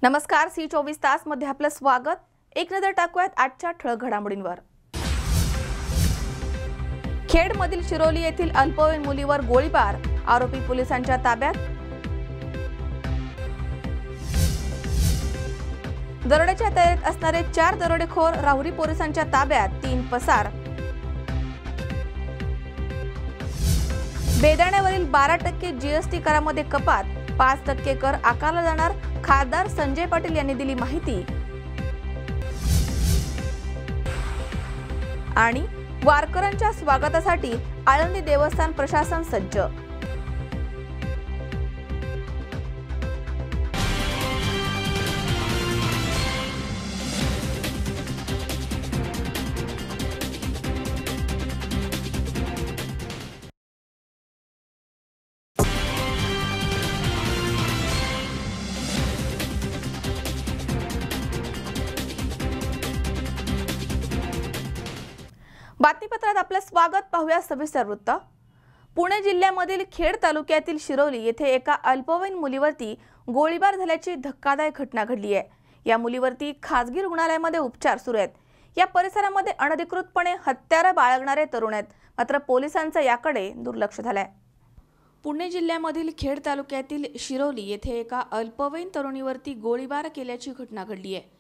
नमस्कार, C24 तास मध्ये आपलं स्वागत। एक नजर टाकूयात आजच्या ठळक घडामोडींवर। खेडमधील शिरोली येथील अल्पवयीन मुलीवर गोळीबार, आरोपी पोलिसांच्या ताब्यात। दरोड्याच्या तयारीत असणारे 4 दरोडेखोर राहुरी पोलिसांच्या ताब्यात, 3 पसार। बेदाण्यावरील 12% GST करामध्ये कपात, 5% कर आकारला जाणार, खासदार संजय पाटील यांनी दिली माहिती। आणि वारकऱ्यांच्या स्वागतासाठी आळंदी देवस्थान प्रशासन सज्ज। बातमीपत्रात आपलं स्वागत। पाहूया सविस्तर वृत्त। पुणे जिल्ह्यामधील खेड तालुक्यातील शिरोली येथे एका अल्पवयीन मुलीवरती गोळीबार झाल्याची धक्कादायक घटना घडली आहे। या मुलीवरती खासगी रुग्णालयामध्ये उपचार सुरू आहेत। या परिसरामध्ये अनधिकृतपणे हत्यारं बाळगणारे तरुण आहेत, मात्र पोलिसांचं याकडे दुर्लक्ष झालंय। पुणे जिल्ह्यामधील खेड तालुक्यातील शिरोली येथे एका अल्पवयीन तरुणीवरती गोळीबार केल्याची घटना घडली आहे।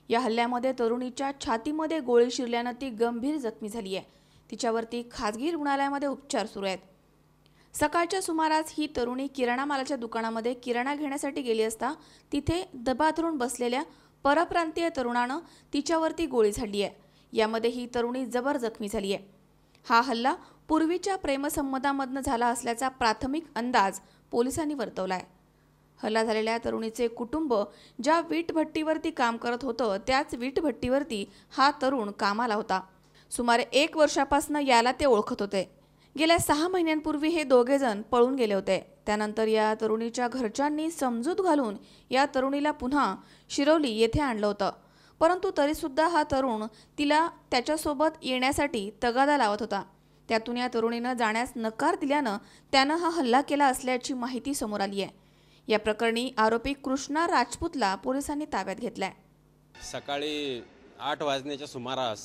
या हल्ल्यामध्ये तरुणीच्या छातीमध्ये गोळी शिरल्याने ती गंभीर जखमी झाली आहे। तिच्यावरती खासगी रुग्णालयामध्ये उपचार सुरू आहेत। सकाळच्या सुमारास ही तरुणी किराणा मालाच्या दुकानामध्ये किराणा घेण्यासाठी गेली असता तिथे दबा धरून बसलेल्या परप्रांतीय तरुणानं तिच्यावरती गोळी झाडली आहे। यामध्ये ही तरुणी जबर जखमी झाली आहे। हा हल्ला पूर्वीच्या प्रेमसंबंधामधनं झाला असल्याचा प्राथमिक अंदाज पोलिसांनी वर्तवला आहे। हल्ला झालेल्या तरुणीचे कुटुंब ज्या वीटभट्टीवरती काम करत होतं त्याच वीटभट्टीवरती हा तरुण कामाला होता। सुमारे 1 वर्षापासून याला ते ओळखत होते। गेल्या 6 महिन्यांपूर्वी हे दोघे जण पळून गेले होते। त्यानंतर या तरुणीच्या घरच्यांनी समजूत घालून या तरुणीला पुन्हा शिरोली येथे आणलं होतं, परंतु तरी सुद्धा हा तरुण तिला त्याच्यासोबत येण्यासाठी तगादा लावत होता। त्यातून या तरुणीनं जाण्यास नकार दिल्यानं त्यानं हा हल्ला केला असल्याची माहिती समोर आली आहे। या प्रकरणी आरोपी कृष्णा राजपूतला पोलिसांनी ताब्यात घेतलाय। सकाळी 8 वाजण्याच्या सुमारास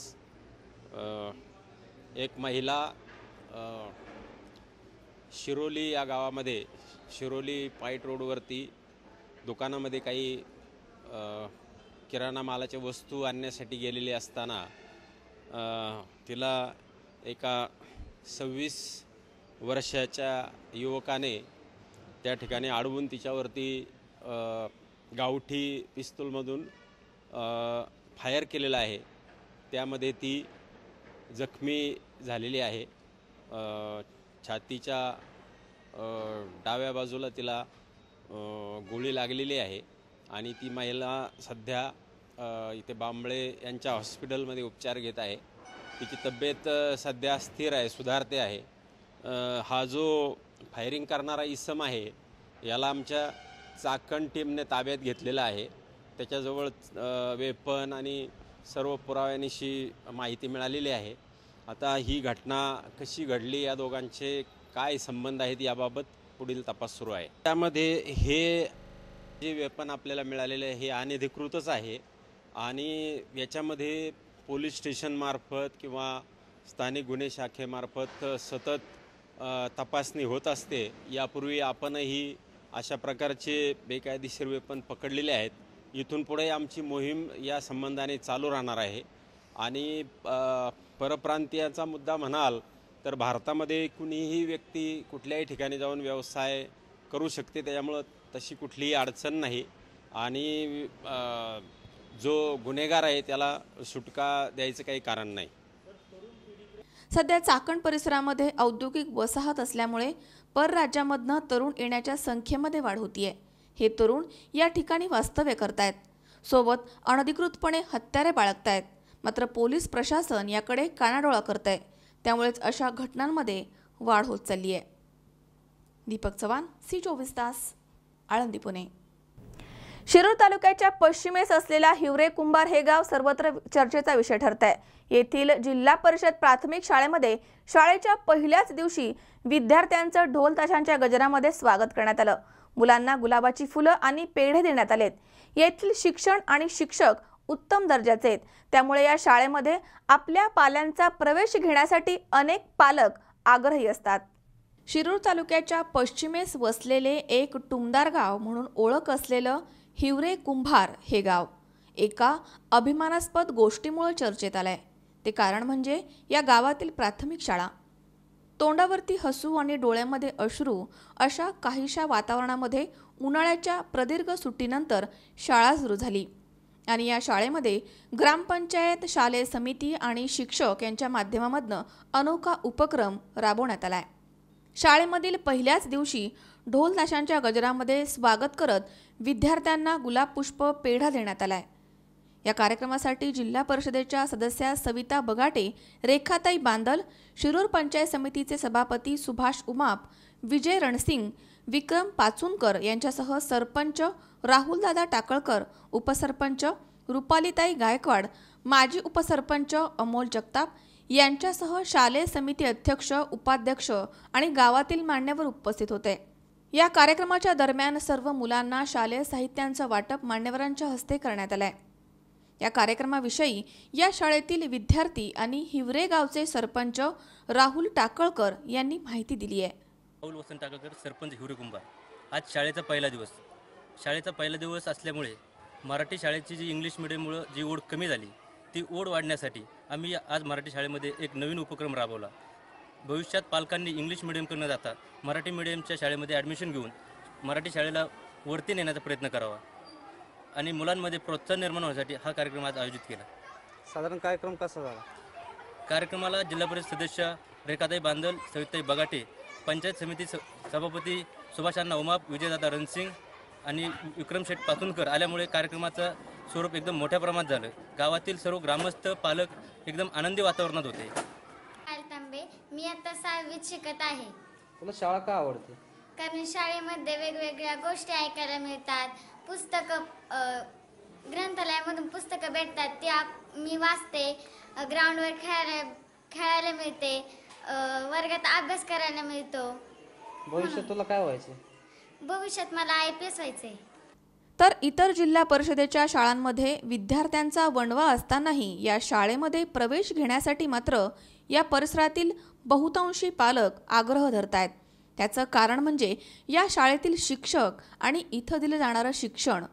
एक महिला शिरोली या गावामध्ये शिरोली पाईट रोडवरती दुकानामध्ये काही किराणा मालाच्या वस्तू आणण्यासाठी गेलेली असताना तिला एका 26 वर्षाच्या युवकाने त्या ठिकाणी अडवून तिच्यावरती गावठी पिस्तूलमधून फायर केलेला आहे। त्यामध्ये ती जखमी झालेली आहे। छातीच्या डाव्या बाजूला तिला गोळी लागलेली आहे आणि ती महिला सध्या इथे बांबळे यांच्या हॉस्पिटलमध्ये उपचार घेत आहे। तिची तब्येत सध्या स्थिर आहे, सुधारते आहे। हा जो फायरिंग करणारा इसम आहे याला आमच्या चाकण टीमने ताब्यात घेतलेला आहे। त्याच्याजवळ वेपन आणि सर्व पुराव्यांशी माहिती मिळालेली आहे। आता ही घटना कशी घडली, या दोघांचे काय संबंध आहेत याबाबत पुढील तपास सुरू आहे। त्यामध्ये हे जे वेपन आपल्याला मिळालेले आहे हे अनधिकृतच आहे आणि याच्यामध्ये पोलीस स्टेशनमार्फत किंवा स्थानिक गुन्हे शाखेमार्फत सतत तपासणी होत असते। यापूर्वी आपणही अशा प्रकारचे बेकायदेशीर वेपन पकडलेले आहेत। इथून पुढे आमची मोहीम या संबंधाने चालू राहणार आहे आणि परप्रांतीयाचा मुद्दा म्हणाल तर भारतामध्ये कुणीही व्यक्ती कुठल्याही ठिकाणी जाऊन व्यवसाय करू शकते, त्याच्यामुळं तशी कुठलीही अडचण नाही आणि जो गुन्हेगार आहे त्याला सुटका द्यायचं काही कारण नाही। सध्या चाकण परिसरामध्ये औद्योगिक वसाहत असल्यामुळे परराज्यामधनं तरुण येण्याच्या संख्येमध्ये वाढ होतीये। हे तरुण या ठिकाणी वास्तव्य करतायत, सोबत अनधिकृतपणे हत्यारे बाळगतायत, मात्र पोलीस प्रशासन याकडे कानाडोळा करतंय। त्यामुळेच अशा घटनांमध्ये वाढ होत चालली आहे। दीपक चव्हाण, C24 तास, आळंदी, पुणे। शिरूर तालुक्याच्या पश्चिमेस असलेला हिवरे कुंभार हे गाव सर्वत्र चर्चेचा विषय ठरत आहे। येथील जिल्हा परिषद प्राथमिक शाळेमध्ये शाळेच्या पहिल्याच दिवशी विद्यार्थ्यांचं ढोल ताशांच्या गजरामध्ये स्वागत करण्यात आलं। मुलांना गुलाबाची फुलं आणि पेढे देण्यात आलेत। येथील शिक्षण आणि शिक्षक उत्तम दर्जाचे आहेत, त्यामुळे या शाळेमध्ये आपल्या पाल्यांचा प्रवेश घेण्यासाठी अनेक पालक आग्रही असतात। शिरूर तालुक्याच्या पश्चिमेस वसलेले एक टुमदार गाव म्हणून ओळख असलेलं हिवरे कुंभार हे गाव एका अभिमानास्पद गोष्टीमुळे चर्चेत आलंय। ते कारण म्हणजे या गावातील प्राथमिक शाळा। तोंडावरती हसू आणि डोळ्यामध्ये अश्रू अशा काहीशा वातावरणामध्ये उन्हाळ्याच्या प्रदीर्घ सुट्टीनंतर शाळा सुरू झाली आणि या शाळेमध्ये ग्रामपंचायत, शालेय समिती आणि शिक्षक यांच्या माध्यमामधनं अनोखा उपक्रम राबवण्यात आलाय। शाळेमधील पहिल्याच दिवशी ढोल ताशांच्या गजरामध्ये स्वागत करत विद्यार्थ्यांना गुलाब पुष्प पेढा देण्यात आलाय। या कार्यक्रमासाठी जिल्हा परिषदेच्या सदस्या सविता बगाटे, रेखाताई बांदल, शिरूर पंचायत समितीचे सभापती सुभाष उमाप, विजय रणसिंग, विक्रम पाचुनकर यांच्यासह सरपंच राहुलदादा टाकळकर, उपसरपंच रुपालीताई गायकवाड, माजी उपसरपंच अमोल जगताप यांच्यासह शालेय समिती अध्यक्ष, उपाध्यक्ष आणि गावातील मान्यवर उपस्थित होते। या कार्यक्रमाच्या दरम्यान सर्व मुलांना शालेय साहित्यांचं वाटप मान्यवरांच्या हस्ते करण्यात आलंय। या कार्यक्रमाविषयी या शाळेतील विद्यार्थी आणि हिवरे गावचे सरपंच राहुल टाकळकर यांनी माहिती दिली आहे। राहुल वसंत टाकळकर, सरपंच हिवरे कुंभार। आज शाळेचा पहिला दिवस। शाळेचा पहिला दिवस असल्यामुळे मराठी शाळेची जी इंग्लिश मीडियममुळे जी ओढ कमी झाली ती ओढ वाढण्यासाठी आम्ही आज मराठी शाळेमध्ये एक नवीन उपक्रम राबवला। भविष्यात पालकांनी इंग्लिश मीडियमकडे न जाता मराठी मीडियमच्या शाळेमध्ये ॲडमिशन घेऊन मराठी शाळेला वरती नेण्याचा प्रयत्न करावा आणि मुलांमध्ये प्रोत्साहन निर्माण होण्यासाठी हा कार्यक्रम आज आयोजित केला। साधारण कार्यक्रम कसा झाला? कार्यक्रमाला जिल्हा परिषद सदस्य रेखाताई बांदल, सविताई बगाटे, पंचायत समिती सभापती सुभाषांना उमाप, विजयदादा रणसिंग आणि विक्रम शेठ पाचुनकर आल्यामुळे कार्यक्रमाचं स्वरूप एकदम मोठ्या प्रमाणात झालं। गावातील सर्व ग्रामस्थ, पालक एकदम आनंदी वातावरणात होते। मी आता 6वीत शिकत आहे। तुला शाळा का आवडते? कारण शाळेमध्ये वेगवेगळ्या गोष्टी ऐकायला मिळतात, पुस्तकं ग्रंथालयामधून पुस्तकं भेटतात, त्या मी वाचते, ग्राउंडवर खेळायला मिळते, वर्गात अभ्यास करायला मिळतो। भविष्यात तुला काय व्हायचे? भविष्यात मला IPS व्हायचे। तर इतर जिल्हा परिषदेच्या शाळांमध्ये विद्यार्थ्यांचा वणवा असतानाही या शाळेमध्ये प्रवेश घेण्यासाठी मात्र या परिसरातील बहुतांशी पालक आग्रह धरतायत। त्याचं कारण म्हणजे या शाळेतील शिक्षक आणि इथं दिलं जाणारं शिक्षण।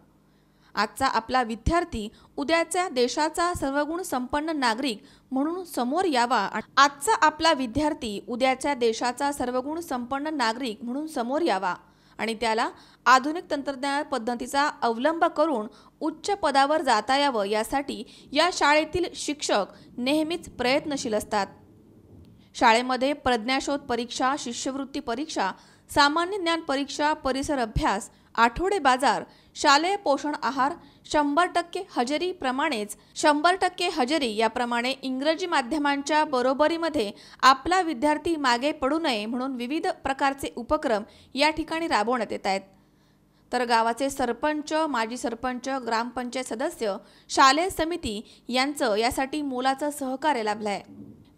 आजचा आपला विद्यार्थी उद्याच्या देशाचा सर्वगुण संपन्न नागरिक म्हणून समोर यावा। आजचा आपला विद्यार्थी उद्याच्या देशाचा सर्वगुण संपन्न नागरिक म्हणून समोर यावा आणि त्याला आधुनिक तंत्रज्ञान पद्धतीचा अवलंब करून उच्च पदावर जाता यावं यासाठी या शाळेतील शिक्षक नेहमीच प्रयत्नशील असतात। शाळेमध्ये प्रज्ञाशोध परीक्षा, शिष्यवृत्ती परीक्षा, सामान्य ज्ञान परीक्षा, परिसर अभ्यास, आठवडे बाजार, शालेय पोषण आहार, 100% हजेरी प्रमाणेच 100% हजेरी याप्रमाणे इंग्रजी माध्यमांच्या बरोबरीमध्ये आपला विद्यार्थी मागे पडू नये म्हणून विविध प्रकारचे उपक्रम या ठिकाणी राबवण्यात येत आहेत। तर गावाचे सरपंच, माजी सरपंच, ग्रामपंचायत सदस्य, शालेय समिती यांचं यासाठी मोलाचं सहकार्य लाभलंय।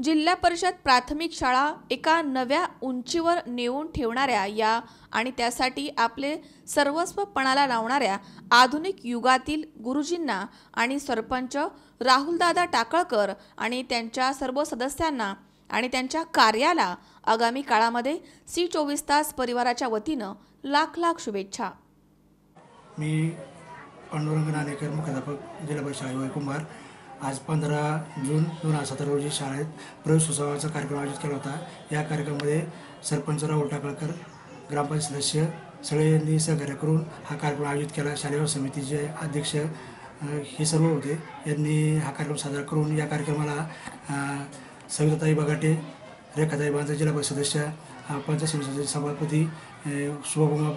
जिल्हा परिषद प्राथमिक शाळा एका नव्या उंचीवर नेऊन ठेवणाऱ्या या आणि त्यासाठी आपले सर्वस्व पणाला लावणाऱ्या आधुनिक युगातील गुरुजींना आणि सरपंच राहुलदादा टाकळकर आणि त्यांच्या सर्व सदस्यांना आणि त्यांच्या कार्याला आगामी काळामध्ये C24 तास परिवाराच्या वतीनं लाख लाख शुभेच्छा। मी पांडुरंग नाणेकर, मुख्याध्यापक, जिल्हा परिषद हिवरे कुंभार। आज 15 जून 2017 रोजी शाळेत प्रवेशोत्सवाचा कार्यक्रम आयोजित केला होता। या कार्यक्रमामध्ये सरपंच राहुल टाकळकर, ग्रामपंचायत सदस्य सगळ्यांनी सहकार्य करून हा कार्यक्रम आयोजित केला। शालेय समितीचे अध्यक्ष हे सर्व होते। यांनी हा कार्यक्रम साजरा करून या कार्यक्रमाला सविताताई बगाटे, रेखाताई बांदल, जिल्हा परिषद सदस्य, पंचायत समितीचे सभापती शुभकुमार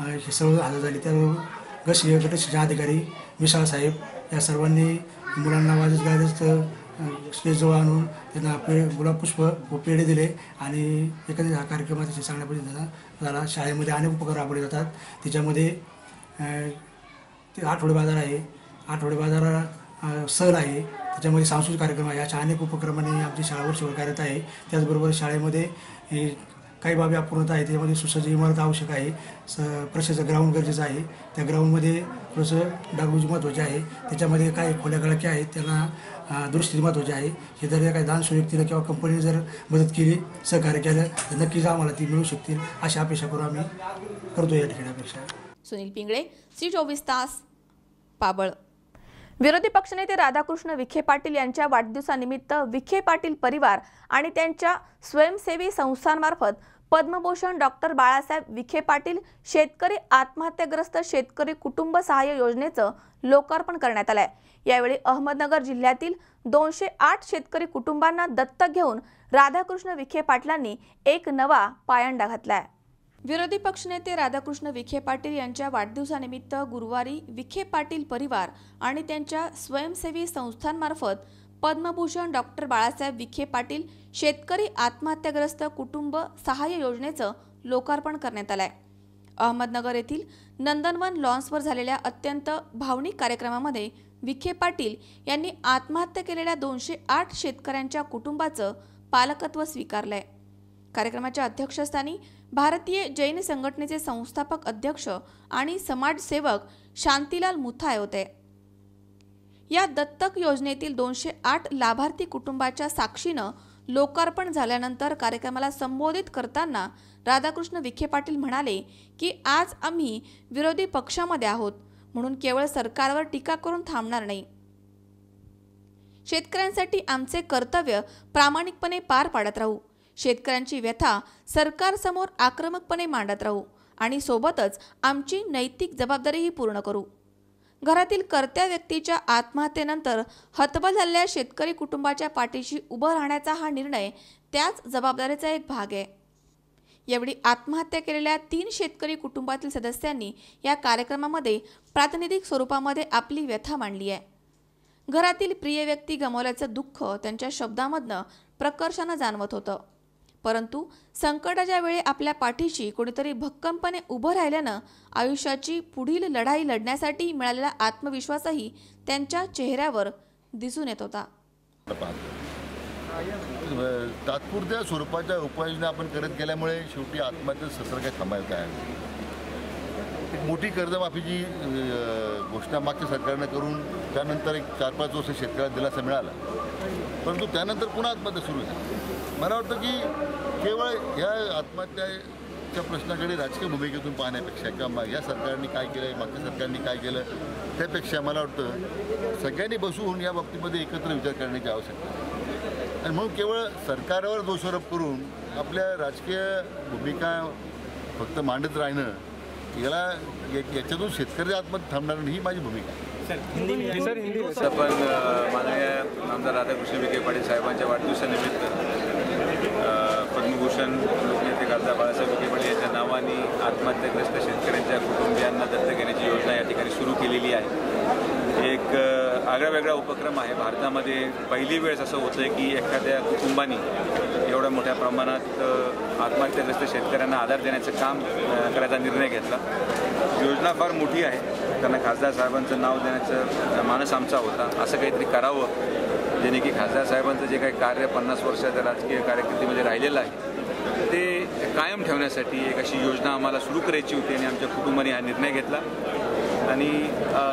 हे सर्व हजर झाले। त्याबरोबर गटशिक्षण अधिकारी विशाल साहेब या सर्वांनी मुलांना वाजत गाजत स्टेजजवळ आणून त्यांना गुलाब पुष्प व पेढे दिले आणि एकंदरीत हा कार्यक्रम अतिशय चांगल्या पद्धतीने झाला। शाळेमध्ये अनेक उपक्रम राबवले जातात। त्याच्यामध्ये आठवडे बाजार आहे, आठवडे बाजाराला सहल आहे, त्याच्यामध्ये सांस्कृतिक कार्यक्रम आहे। अशा अनेक उपक्रमांनी आमची शाळा वर्षभर कार्यरत आहे। त्याचबरोबर शाळेमध्ये काही बाबी अपूर्णता आहे. त्यामध्ये सुसज्ज इमारत आवश्यक आहे. प्रशस्त ग्राउंड गरजेचं आहे. त्या ग्राउंडमध्ये थोडंसं डागडुजी महत्त्वाची आहे. त्याच्यामध्ये काही खोल्या गळक्या आहेत त्यांना दुरुस्ती महत्त्वाची आहे. हे जर काही दान व्यक्तीला किंवा कंपनीने जर मदत केली, सहकार्य केलं तर नक्कीच आम्हाला ती मिळू शकतील अशी अपेक्षा करून आम्ही करतो या ठिकाणी अपेक्षा. सुनील पिंगळे, सी24 तास, पाबळ. विरोधी पक्षनेते राधाकृष्ण विखे पाटील यांच्या वाढदिवसानिमित्त विखे पाटील परिवार आणि त्यांच्या स्वयंसेवी संस्थांमार्फत पद्मभूषण डॉक्टर बाळासाहेब विखे पाटील शेतकरी आत्महत्याग्रस्त शेतकरी कुटुंब सहाय्य योजनेचं लोकार्पण करण्यात आलंय. यावेळी अहमदनगर जिल्ह्यातील 208 शेतकरी कुटुंबांना दत्तक घेऊन राधाकृष्ण विखे पाटलांनी एक नवा पायंडा घातलाय. विरोधी पक्षनेते राधाकृष्ण विखे पाटील यांच्या वाढदिवसानिमित्त गुरुवारी विखे पाटील परिवार आणि त्यांच्या स्वयंसेवी संस्थांमार्फत पद्मभूषण डॉक्टर बाळासाहेब विखे पाटील शेतकरी आत्महत्याग्रस्त कुटुंब सहाय्य योजनेचं लोकार्पण करण्यात आलंय. अहमदनगर येथील नंदनवन लॉन्सवर झालेल्या अत्यंत भावनिक कार्यक्रमामध्ये विखे पाटील यांनी आत्महत्या केलेल्या 208 शेतकऱ्यांच्या कुटुंबाचं पालकत्व स्वीकारलंय. कार्यक्रमाच्या अध्यक्षस्थानी भारतीय जैन संघटनेचे संस्थापक अध्यक्ष आणि समाजसेवक शांतीलाल मुथाय होते. या दत्तक योजनेतील 208 लाभार्थी कुटुंबाच्या साक्षीनं लोकार्पण झाल्यानंतर कार्यक्रमाला संबोधित करताना राधाकृष्ण विखे पाटील म्हणाले की आज आम्ही विरोधी पक्षामध्ये आहोत म्हणून केवळ सरकारवर टीका करून थांबणार नाही. शेतकऱ्यांसाठी आमचे कर्तव्य प्रामाणिकपणे पार पाडत राहू. शेतकऱ्यांची व्यथा सरकारसमोर आक्रमकपणे मांडत राहू आणि सोबतच आमची नैतिक जबाबदारीही पूर्ण करू. घरातील कर्त्या व्यक्तीच्या आत्महत्येनंतर हतबल झालेल्या शेतकरी कुटुंबाच्या पाठीशी उभं राहण्याचा हा निर्णय त्याच जबाबदारीचा एक भाग आहे. यावेळी आत्महत्या केलेल्या 3 शेतकरी कुटुंबातील सदस्यांनी या कार्यक्रमामध्ये प्रातिनिधिक स्वरूपामध्ये आपली व्यथा मांडली आहे. घरातील प्रिय व्यक्ती गमावल्याचं दुःख त्यांच्या शब्दांमधनं प्रकर्षानं जाणवत होतं. परंतु संकटाच्या वेळी आपल्या पाठीशी कोणीतरी भक्कमपणे उभं राहिल्यानं आयुष्याची पुढील लढाई लढण्यासाठी मिळालेला आत्मविश्वासही त्यांच्या चेहऱ्यावर दिसून येत होता. तात्पुरत्या स्वरूपाच्या उपाययोजना आपण करत गेल्यामुळे शेवटी आत्महत्येचं सत्र काय थांबायचं आहे. एक मोठी कर्जमाफीची घोषणा मागच्या सरकारनं करून त्यानंतर एक 4-5 वर्ष शेतकऱ्याला दिलासा मिळाला, परंतु त्यानंतर पुन्हा आत्महत्या सुरू झाली. मला वाटतं की केवळ या आत्महत्याच्या प्रश्नाकडे राजकीय भूमिकेतून पाहण्यापेक्षा किंवा या सरकारने काय केलं, मागच्या सरकारने काय केलं, त्यापेक्षा मला वाटतं सगळ्यांनी बसून या बाबतीमध्ये एकत्र विचार करण्याची आवश्यकता आहे. आणि म्हणून केवळ सरकारवर दोषारोप करून आपल्या राजकीय भूमिका फक्त मांडत राहणं याच्यातून शेतकरी आत्महत्या थांबणार नाही ही माझी भूमिका आहे. आपण माननीय आमदार राधाकृष्ण विखे पाटील साहेबांच्या वाढदिवसानिमित्त पद्मभूषण लोकनेते खासदार बाळासाहेब विखे पाटील यांच्या नावाने आत्महत्याग्रस्त शेतकऱ्यांच्या कुटुंबियांना दत्तक घेण्याची योजना या ठिकाणी सुरू केलेली आहे. एक आगळावेगळा उपक्रम आहे. भारतामध्ये पहिली वेळेस असं होतं आहे की एखाद्या कुटुंबाने एवढ्या मोठ्या प्रमाणात आत्महत्याग्रस्त शेतकऱ्यांना आधार देण्याचं काम करायचा निर्णय घेतला. योजना फार मोठी आहे. त्यांना खासदार साहेबांचं नाव देण्याचं मानस आमचा होता. असं काहीतरी करावं जेणे की खासदार साहेबांचं जे काही कार्य 50 वर्षाच्या राजकीय कारकिर्दीमध्ये राहिलेलं आहे ते कायम ठेवण्यासाठी एक अशी योजना आम्हाला सुरू करायची होती आणि आमच्या कुटुंबाने हा निर्णय घेतला. आणि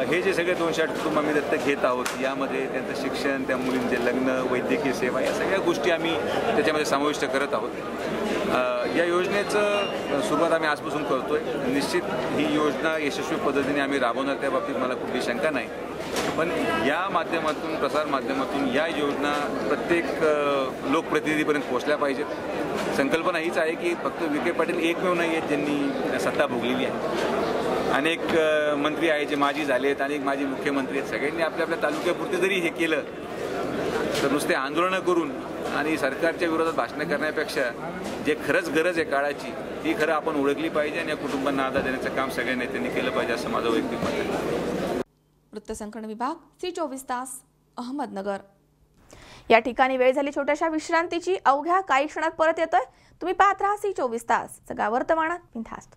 हे जे सगळे 208 कुटुंब आम्ही दत्तक घेत आहोत यामध्ये त्यांचं शिक्षण, त्या मुलींचे लग्न, वैद्यकीय सेवा या सगळ्या गोष्टी आम्ही त्याच्यामध्ये समाविष्ट करत आहोत. या योजनेचं सुरुवात आम्ही आजपासून करतो आहे. निश्चित ही योजना यशस्वी पद्धतीने आम्ही राबवणार त्या बाबतीत मला कुठली शंका नाही. पण या माध्यमातून, प्रसार माध्यमातून या योजना प्रत्येक लोकप्रतिनिधीपर्यंत पोहोचल्या पाहिजेत. संकल्पना हीच आहे की फक्त विखे पाटील एकमेव नाही आहेत ज्यांनी सत्ता भोगलेली आहे. अनेक मंत्री आहेत जे माजी झाले आहेत, अनेक माजी मुख्यमंत्री आहेत. सगळ्यांनी आपल्या आपल्या तालुक्यापुरते जरी हे केलं तर नुसते आंदोलनं करून आणि सरकारच्या विरोधात भाषणं करण्यापेक्षा जे खरंच गरज आहे काळाची ती खरं आपण ओळखली पाहिजे आणि या कुटुंबांना आधार देण्याचं काम सगळ्या नेत्यांनी केलं पाहिजे असं माझं वैयक्तिक मत आहे. वृत्तसंकलन विभाग, सी24 तास, अहमदनगर. या ठिकाणी वेळ झाली छोट्याशा विश्रांतीची. अवघ्या काही क्षणात परत येतोय. तुम्ही पाहत राहा सी24 तास, सगळ्या वर्तमानात बिनधास्त.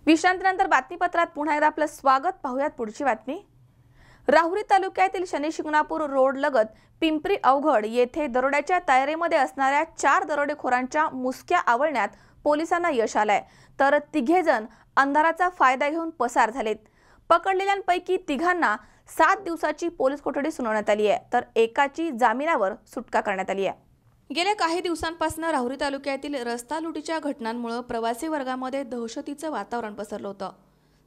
विश्रांतीनंतर बातमीपत्रात पुन्हा एकदा आपलं स्वागत. पाहूयात पुढची बातमी. राहुरी तालुक्यातील शनी शिंगणापूर रोड लगत पिंपरी अवघड येथे दरोड्याच्या तयारीमध्ये असणाऱ्या 4 दरोडेखोरांच्या मुसक्या आवळण्यात पोलिसांना यश आलंय, तर 3 जण अंधाराचा फायदा घेऊन पसार झालेत. पकडलेल्यांपैकी 3घांना 7 दिवसाची पोलीस कोठडी सुनावण्यात आली आहे, तर एकाची जामिनावर सुटका करण्यात आली आहे. गेल्या काही दिवसांपासून राहुरी तालुक्यातील रस्ता लुटीच्या घटनांमुळे प्रवासी वर्गामध्ये दहशतीचं वातावरण पसरलं होतं.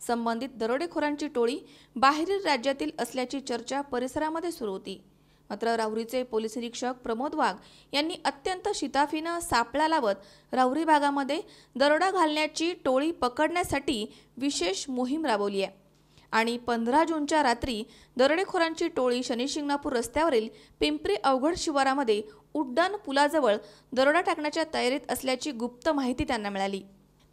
संबंधित दरोडेखोरांची टोळी बाहेरील राज्यातील असल्याची चर्चा परिसरामध्ये सुरू होती. मात्र राहुरीचे पोलीस निरीक्षक प्रमोद वाघ यांनी अत्यंत शिताफीनं सापळा लावत राहुरी भागामध्ये दरोडा घालण्याची टोळी पकडण्यासाठी विशेष मोहीम राबवली आहे आणि 15 जूनच्या रात्री दरोडेखोरांची टोळी शनी शिंगणापूर रस्त्यावरील पिंपरी अवघड शिवारामध्ये उड्डाण पुलाजवळ दरोडा टाकण्याच्या तयारीत असल्याची गुप्त माहिती त्यांना मिळाली.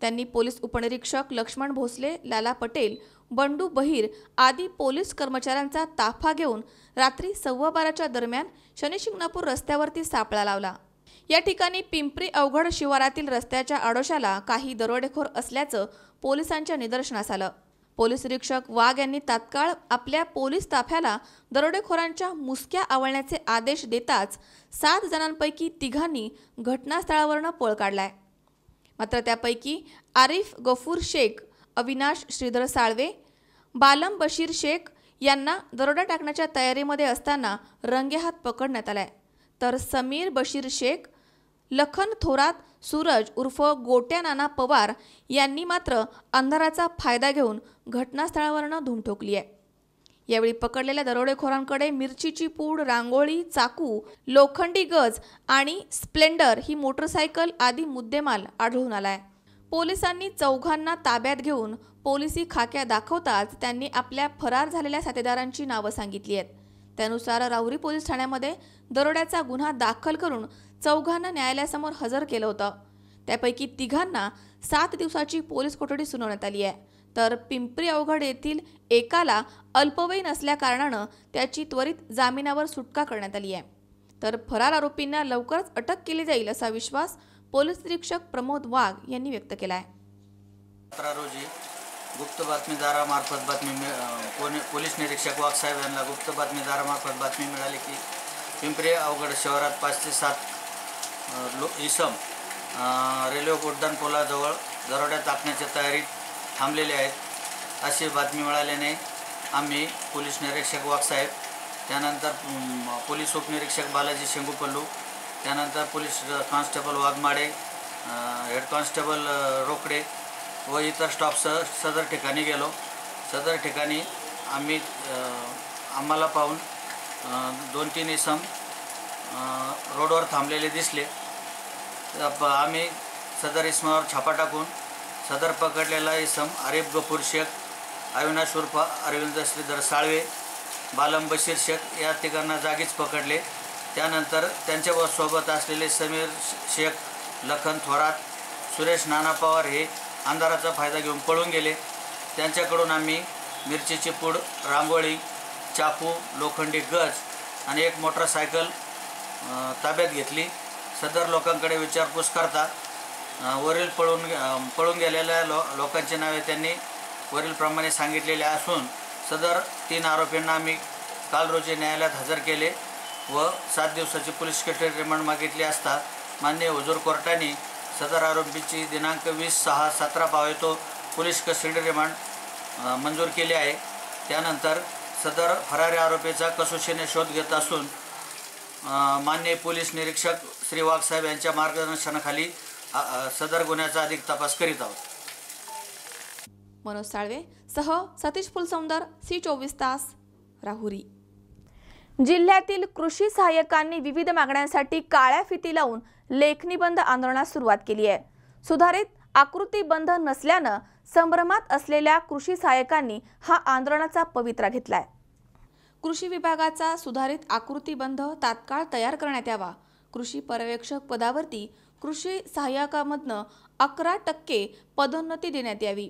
त्यांनी पोलीस उपनिरीक्षक लक्ष्मण भोसले, लाला पटेल, बंडू बहिर आदी पोलीस कर्मचाऱ्यांचा ताफा घेऊन रात्री 12:15च्या दरम्यान शनी शिंगणापूर रस्त्यावरती सापळा लावला. या ठिकाणी पिंपरी अवघड शिवारातील रस्त्याच्या आडोशाला काही दरोडेखोर असल्याचं पोलिसांच्या निदर्शनास आलं. पोलीस निरीक्षक वाघ यांनी तात्काळ आपल्या पोलीस ताफ्याला दरोडेखोरांच्या मुसक्या आवळण्याचे आदेश देताच 7 जणांपैकी 3घांनी घटनास्थळावरून पळ काढलाय. मात्र त्यापैकी आरिफ गफूर शेख, अविनाश श्रीधर साळवे, बालम बशीर शेख यांना दरोडा टाकण्याच्या तयारीमध्ये असताना रंगेहात पकडण्यात आलाय, तर समीर बशीर शेख, लखन थोरात, सूरज उर्फ गोट्या नाना पवार यांनी मात्र अंधाराचा फायदा घेऊन घटनास्थळावरून धूम ठोकली आहे. यावेळी पकडलेल्या दरोडेखोरांकडे मिरचीची पूड, रांगोळी, चाकू, लोखंडी गज आणि स्प्लेंडर ही मोटरसायकल आदी मुद्देमाल आढळून आलाय. पोलिसांनी 4घांना ताब्यात घेऊन पोलिसी खाक्या दाखवताच त्यांनी आपल्या फरार झालेल्या साथीदारांची नावं सांगितली आहेत. त्यानुसार राहुरी पोलीस ठाण्यामध्ये दरोड्याचा गुन्हा दाखल करून 4घांना न्यायालयासमोर हजर केलं होतं. त्यापैकी 3घांना 7 दिवसाची पोलीस कोठडी सुनावण्यात आली आहे, तर पिंपरी अवघड येथील एकाला अल्पवयीन असल्या कारणानं त्याची त्वरित जामिनावर सुटका करण्यात आली आहे. तर फरार आरोपींना लवकरच अटक केली जाईल असा विश्वास पोलीस निरीक्षक प्रमोद वाघ यांनी व्यक्त केला आहे. 17 रोजी गुप्त बातमीदारामार्फत पोलीस निरीक्षक वाघ साहेब यांना गुप्त बातमीदारामार्फत बातमी मिळाली की पिंपरी अवघड शहरात 5 ते 7 इसम रेल्वे उड्डाण पुलाजवळ दरोड्या टाकण्याच्या तयारीत थांबलेले आहेत. अशी बातमी मिळाल्याने आम्ही पोलीस निरीक्षक वाघ साहेब, त्यानंतर पोलीस उपनिरीक्षक बालाजी शेंगुपल्लू, त्यानंतर police constable Waghmade, head constable Rokade व इतर स्टाफसह सदर ठिकाणी गेलो. सदर ठिकाणी आम्हाला पाहून 2-3 इसम रोडवर थांबलेले दिसले. आम्ही सदर इसमावर छापा टाकून सदर पकडलेला इसम आरिफ गफूर शेख, अविनाश उर्फ अरविंद श्रीधर साळवे, बालम बशीर शेख या 3घांना जागीच पकडले. त्यानंतर त्यांच्या सोबत असलेले समीर शेख, लखन थोरात, सुरेश नाना पवार हे अंधाराचा फायदा घेऊन पळून गेले. त्यांच्याकडून आम्ही मिरचीची पूड, रांगोळी, चाकू, लोखंडी गज आणि एक मोटरसायकल ताब्यात घेतली. सदर लोकांकडे विचारपूस करता वरील पळून गेलेल्या लोकांची नावे त्यांनी वरीलप्रमाणे सांगितलेले असून सदर 3 आरोपींना आम्ही काल रोजी न्यायालयात हजर केले व 7 दिवसाची पोलीस कस्टडी रिमांड मागितली असता माननीय हुजूर कोर्टाने सदर आरोपीची दिनांक 20/6/17 पावेतो पोलीस कस्टडी रिमांड मंजूर केली आहे. त्यानंतर सदर फरारी आरोपीचा कसोशीने शोध घेत असून माननीय पोलीस निरीक्षक श्री वाघ साहेब यांच्या मार्गदर्शनाखाली सदर गुन्ह्याचा अधिक तपास करीत आहोत. मनोज साळवे सह सतीश फुलसौंदर, C24 तास, राहुरी. जिल्ह्यातील कृषी सहाय्यकांनी विविध मागण्यांसाठी काळ्या फिती लावून लेखणीबंद आंदोलनास सुरुवात केली आहे. सुधारित आकृतीबंध नसल्यानं संभ्रमात असलेल्या कृषी सहाय्यकांनी हा आंदोलनाचा पवित्रा घेतलाय. कृषी विभागाचा सुधारित आकृतीबंध तात्काळ तयार करण्यात यावा. कृषी पर्यवेक्षक पदावरती कृषी सहाय्यकामधनं 11% पदोन्नती देण्यात यावी.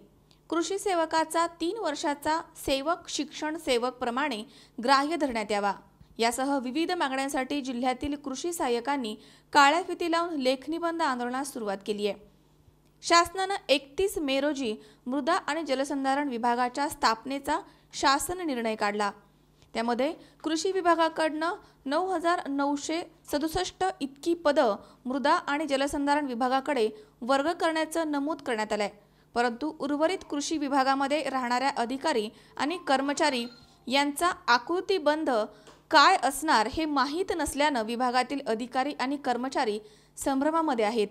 कृषी सेवकाचा 3 वर्षाचा सेवक शिक्षण सेवक प्रमाणे ग्राह्य धरण्यात यावा. यासह विविध मागण्यांसाठी जिल्ह्यातील कृषी सहाय्यकांनी काळ्या फिती लावून लेखणीबंद आंदोलनास सुरुवात केली आहे. शासनानं 31 मे रोजी मृदा आणि जलसंधारण विभागाच्या स्थापनेचा शासन निर्णय काढला। त्यामध्ये कृषी विभागाकडनं 9,967 इतकी पदं मृदा आणि जलसंधारण विभागाकडे वर्ग करण्याचं नमूद करण्यात आलंय। परंतु उर्वरित कृषी विभागामध्ये राहणाऱ्या अधिकारी आणि कर्मचारी यांचा आकृतीबंध काय असणार हे माहीत नसल्यानं विभागातील अधिकारी आणि कर्मचारी संभ्रमामध्ये आहेत।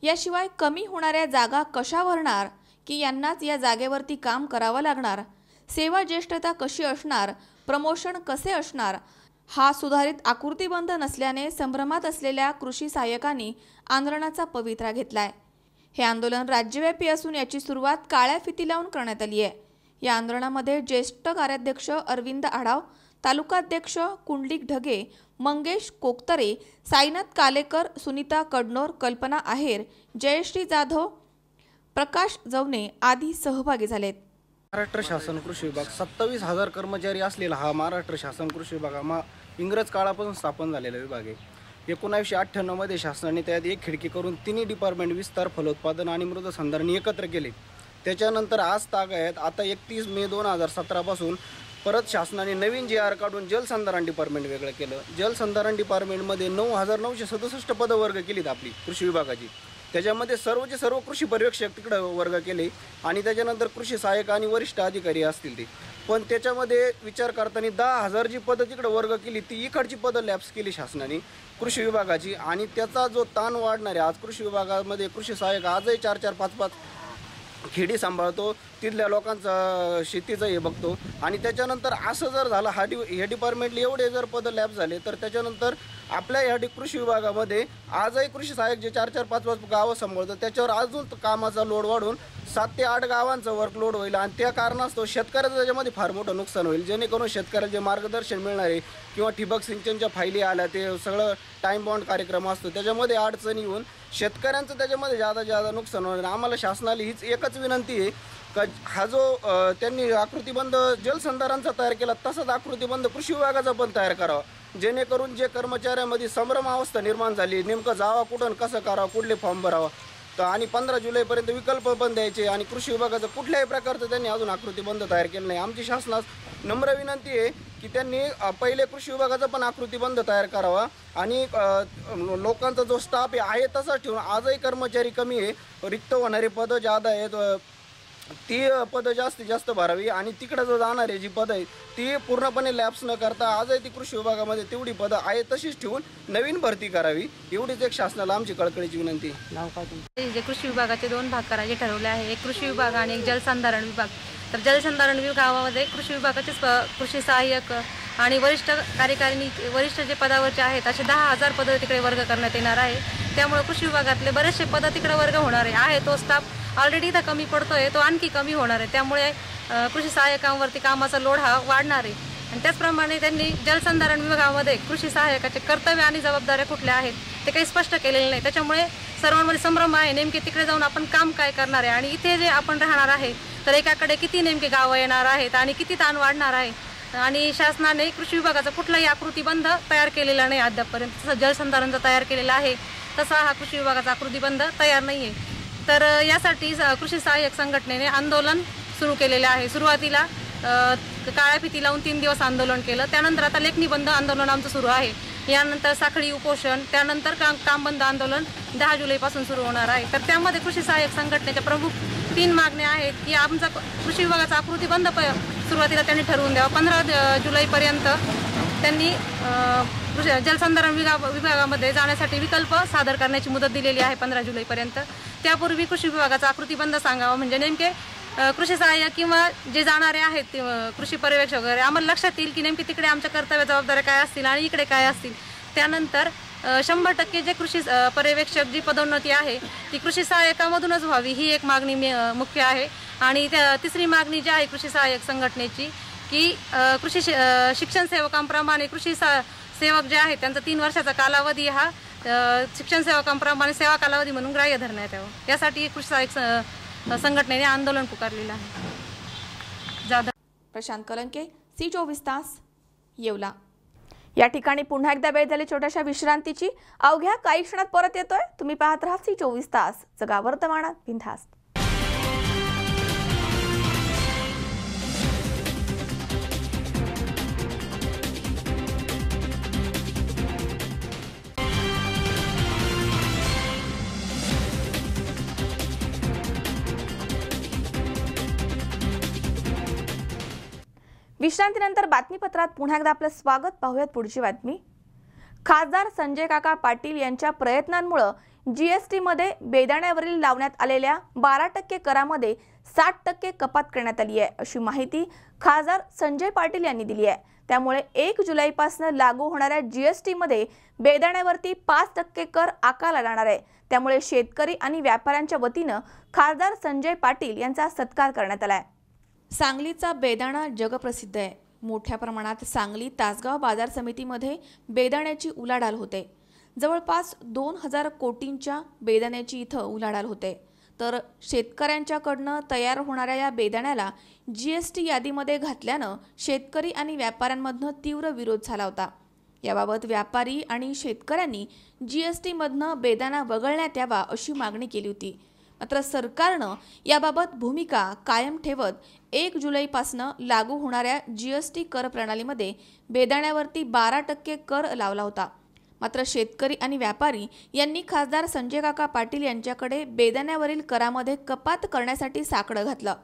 याशिवाय कमी होणाऱ्या जागा कशा भरणार की यांनाच या जागेवरती काम करावं लागणार, सेवा ज्येष्ठता कशी असणार, प्रमोशन कसे असणार, हा सुधारित आकृतीबंध नसल्याने संभ्रमात असलेल्या कृषी सहाय्यकांनी आंदोलनाचा पवित्रा घेतलाय। हे आंदोलन राज्यव्यापी असून याची सुरुवात काळ्या फिती लावून करण्यात आली आहे। या आंदोलनामध्ये ज्येष्ठ कार्याध्यक्ष अरविंद आढाव, तालुकाध्यक्ष कुंडलिक ढगे, मंगेश कोकतरे, साईनाथ कालेकर, सुनीता कडनोर, कल्पना आहेर, जयश्री जाधव, प्रकाश जवने आदी सहभागी झालेत। महाराष्ट्र शासन कृषी विभाग 27,000 कर्मचारी असलेला हा महाराष्ट्र शासन कृषी विभाग इंग्रज काळापासून स्थापन झालेला विभाग आहे। 1998 मध्ये शासनाने त्यात एक खिडकी करून तिन्ही डिपार्टमेंट विस्तार, फलोत्पादन आणि मृदसंधारण एकत्र केले। त्याच्यानंतर आज तागायत आता 31 मे 2017 पासून परत शासनाने नवीन GR काढून जलसंधारण डिपार्टमेंट वेगळं केलं। जलसंधारण डिपार्टमेंटमध्ये 9,967 पदं वर्ग केलीत आपली कृषी विभागाची। त्याच्यामध्ये सर्वचे सर्व कृषी पर्यवेक्षक तिकडे वर्ग केले आणि त्याच्यानंतर कृषी सहाय्यक आणि वरिष्ठ अधिकारी असतील ते। पण त्याच्यामध्ये विचार करताना 10,000 जी पदं तिकडे वर्ग केली ती इकडची पदं लॅप्स केली शासनाने कृषी विभागाची आणि त्याचा जो ताण वाढणार आहे। आज कृषी विभागामध्ये कृषी सहाय्यक आजही 4-4, 5-5 खेडी सांभाळतो, तिथल्या लोकांचा शेतीचं हे बघतो आणि त्याच्यानंतर असं जर झालं हे डिपार्टमेंटला एवढे जर पदं लॅप झाले तर त्याच्यानंतर आपल्या ह्या कृषी विभागामध्ये आजही कृषी सहाय्यक जे 4-4, 5-5 गावं सांभाळतं त्याच्यावर अजून कामाचा लोड वाढून 7 ते 8 गावांचं वर्कलोड होईल आणि त्या कारणास्तव शेतकऱ्याचं त्याच्यामध्ये फार मोठं नुकसान होईल। जेणेकरून शेतकऱ्याला जे मार्गदर्शन मिळणार आहे किंवा ठिबक सिंचनच्या फायली आल्या ते सगळं टाईम बाउंड कार्यक्रम असतो त्याच्यामध्ये अडचणी येऊन शेतकऱ्यांचं त्याच्यामध्ये जादा नुकसान होणार। आम्हाला शासनाला हीच एकच विनंती आहे का हा जो त्यांनी आकृतीबंध जलसंधारणचा तयार केला तसाच आकृतीबंध कृषी विभागाचा पण तयार करावा, जेणेकरून जे कर्मचाऱ्यांमध्ये संभ्रम अवस्था निर्माण झाली नेमकं जावा कुठं कसं करावं, कुठले फॉर्म भरावा तर आणि 15 जुलैपर्यंत विकल्प पण द्यायचे आणि कृषी विभागाचं कुठल्याही प्रकारचं त्यांनी अजून आकृतीबंध तयार केलं नाही। आमची शासनास नम्र विनंती आहे की त्यांनी पहिले कृषी विभागाचा पण आकृतीबंध तयार करावा आणि लोकांचा जो स्टाफ आहे तसाच ठेवून आजही कर्मचारी कमी आहे, रिक्त होणारी पदं जादा आहेत ती पदं जास्तीत जास्त भरावी आणि तिकडे जो जाणारे जी पदं आहेत ती पूर्णपणे लॅप्स न करता आजही ती कृषी विभागामध्ये तेवढी पदं आहे तशीच ठेवून नवीन भरती करावी एवढीच एक शासनाला आमची कळकळीची विनंती। नाव काय तुमचं? जे कृषी विभागाचे 2 भाग करायचे ठरवले आहे, एक कृषी विभाग आणि एक जलसंधारण विभाग। तर जलसंधारण विभागामध्ये कृषी विभागाचे कृषी सहाय्यक आणि वरिष्ठ कार्यकारिणी वरिष्ठ जे पदावरचे आहेत असे 10,000 पदं तिकडे वर्ग करण्यात येणार आहे। त्यामुळे कृषी विभागातले बरेचसे पदं तिकडे वर्ग होणार आहे तो स्टाफ ऑलरेडी इथं कमी पडतोय तो आणखी कमी होणार आहे। त्यामुळे कृषी सहाय्यकांवरती कामाचा लोड हा वाढणार आहे आणि त्याचप्रमाणे त्यांनी जलसंधारण विभागामध्ये कृषी सहाय्यकाचे कर्तव्य आणि जबाबदाऱ्या कुठल्या आहेत ते काही स्पष्ट केलेले नाही। त्याच्यामुळे सर्वांमध्ये संभ्रम आहे नेमके तिकडे जाऊन आपण काम काय करणार आहे आणि इथे जे आपण राहणार आहे तर एकाकडे किती नेमके गावं येणार आहेत आणि किती ताण वाढणार आहे आणि शासनाने कृषी विभागाचा कुठलाही आकृतीबंध तयार केलेला नाही अद्यापपर्यंत। जसं जलसंधारणचा तयार केलेला आहे तसा हा कृषी विभागाचा आकृतीबंध तयार नाही आहे। तर यासाठी कृषी सहाय्यक संघटनेने आंदोलन सुरू केलेले आहे। सुरुवातीला काळ्या फिती लावून 3 दिवस आंदोलन केलं, त्यानंतर आता लेखणी बंद आंदोलन आमचं सुरू आहे, यानंतर साखळी उपोषण, त्यानंतर काम बंद आंदोलन 10 जुलैपासून सुरू होणार आहे। तर त्यामध्ये कृषी सहाय्यक संघटनेच्या प्रमुख 3 मागण्या आहेत की आमचा कृषी विभागाचा आकृतीबंध सुरुवातीला त्यांनी ठरवून द्यावा, 15 जुलैपर्यंत त्यांनी जलसंधारण विभागामध्ये जाण्यासाठी विकल्प सादर करण्याची मुदत दिलेली आहे 15 जुलैपर्यंत। त्यापूर्वी कृषी विभागाचा आकृतीबंध सांगावा म्हणजे नेमके कृषी सहाय्यक किंवा जे जाणारे आहेत कृषी पर्यवेक्षक वगैरे आम्हाला लक्षात येईल की नेमकी तिकडे आमच्या कर्तव्य जबाबदाऱ्या काय असतील आणि इकडे काय असतील। त्यानंतर 100% जे कृषी पर्यवेक्षक जी पदोन्नती आहे ती कृषी सहाय्यकामधूनच व्हावी ही एक मागणी मुख्य आहे। आणि तिसरी मागणी जी आहे कृषी सहाय्यक संघटनेची की कृषी शिक्षण सेवकांप्रमाणे कृषी सेवक जे आहेत त्यांचा 3 वर्षाचा कालावधी हा शिक्षण सेवकांप्रमाणे सेवा कालावधी म्हणून ग्राह्य धरण्यात यावं, यासाठी कृषी सहाय्यक संघटनेने आंदोलन पुकारलेलं आहे। प्रशांत कलंके, C24 तास, येवला। या ठिकाणी पुन्हा एकदा वेळ झाली छोट्याशा विश्रांतीची. अवघ्या काही क्षणात परत येतोय. तुम्ही पाहत राहा C24 तास, जगा वर्तमानात बिनधास्त. विश्रांतीनंतर बातमीपत्रात पुन्हा एकदा आपलं स्वागत. पाहूयात पुढची बातमी. खासदार संजय काका पाटील यांच्या प्रयत्नांमुळे जीएसटी मध्ये बेदाण्यावरील लावण्यात आलेल्या 12% करामध्ये 60% कपात करण्यात आली आहे, अशी माहिती खासदार संजय पाटील यांनी दिली आहे. त्यामुळे 1 जुलैपासून लागू होणाऱ्या जीएसटी मध्ये बेदाण्यावरती 5% कर आकारला जाणार आहे. त्यामुळे शेतकरी आणि व्यापाऱ्यांच्या वतीनं खासदार संजय पाटील यांचा सत्कार करण्यात आलाय. सांगलीचा बेदाणा जगप्रसिद्ध आहे. मोठ्या प्रमाणात सांगली तासगाव बाजार समितीमध्ये बेदाण्याची उलाढाल होते. जवळपास 2000 कोटींच्या बेदाण्याची इथं उलाढाल होते. तर शेतकऱ्यांच्याकडनं तयार होणाऱ्या या बेदाण्याला जीएसटी यादीमध्ये घातल्यानं शेतकरी आणि व्यापाऱ्यांमधनं तीव्र विरोध झाला होता. याबाबत व्यापारी आणि शेतकऱ्यांनी जीएसटी मधनं बेदाणा वगळण्यात यावा अशी मागणी केली होती. मात्र सरकारनं याबाबत भूमिका कायम ठेवत 1 जुलैपासून लागू होणाऱ्या जीएसटी कर प्रणालीमध्ये बेदाण्यावरती 12% कर लावला होता. मात्र शेतकरी आणि व्यापारी यांनी खासदार संजय काका पाटील यांच्याकडे बेदाण्यावरील करामध्ये कपात करण्यासाठी साकडं घातलं.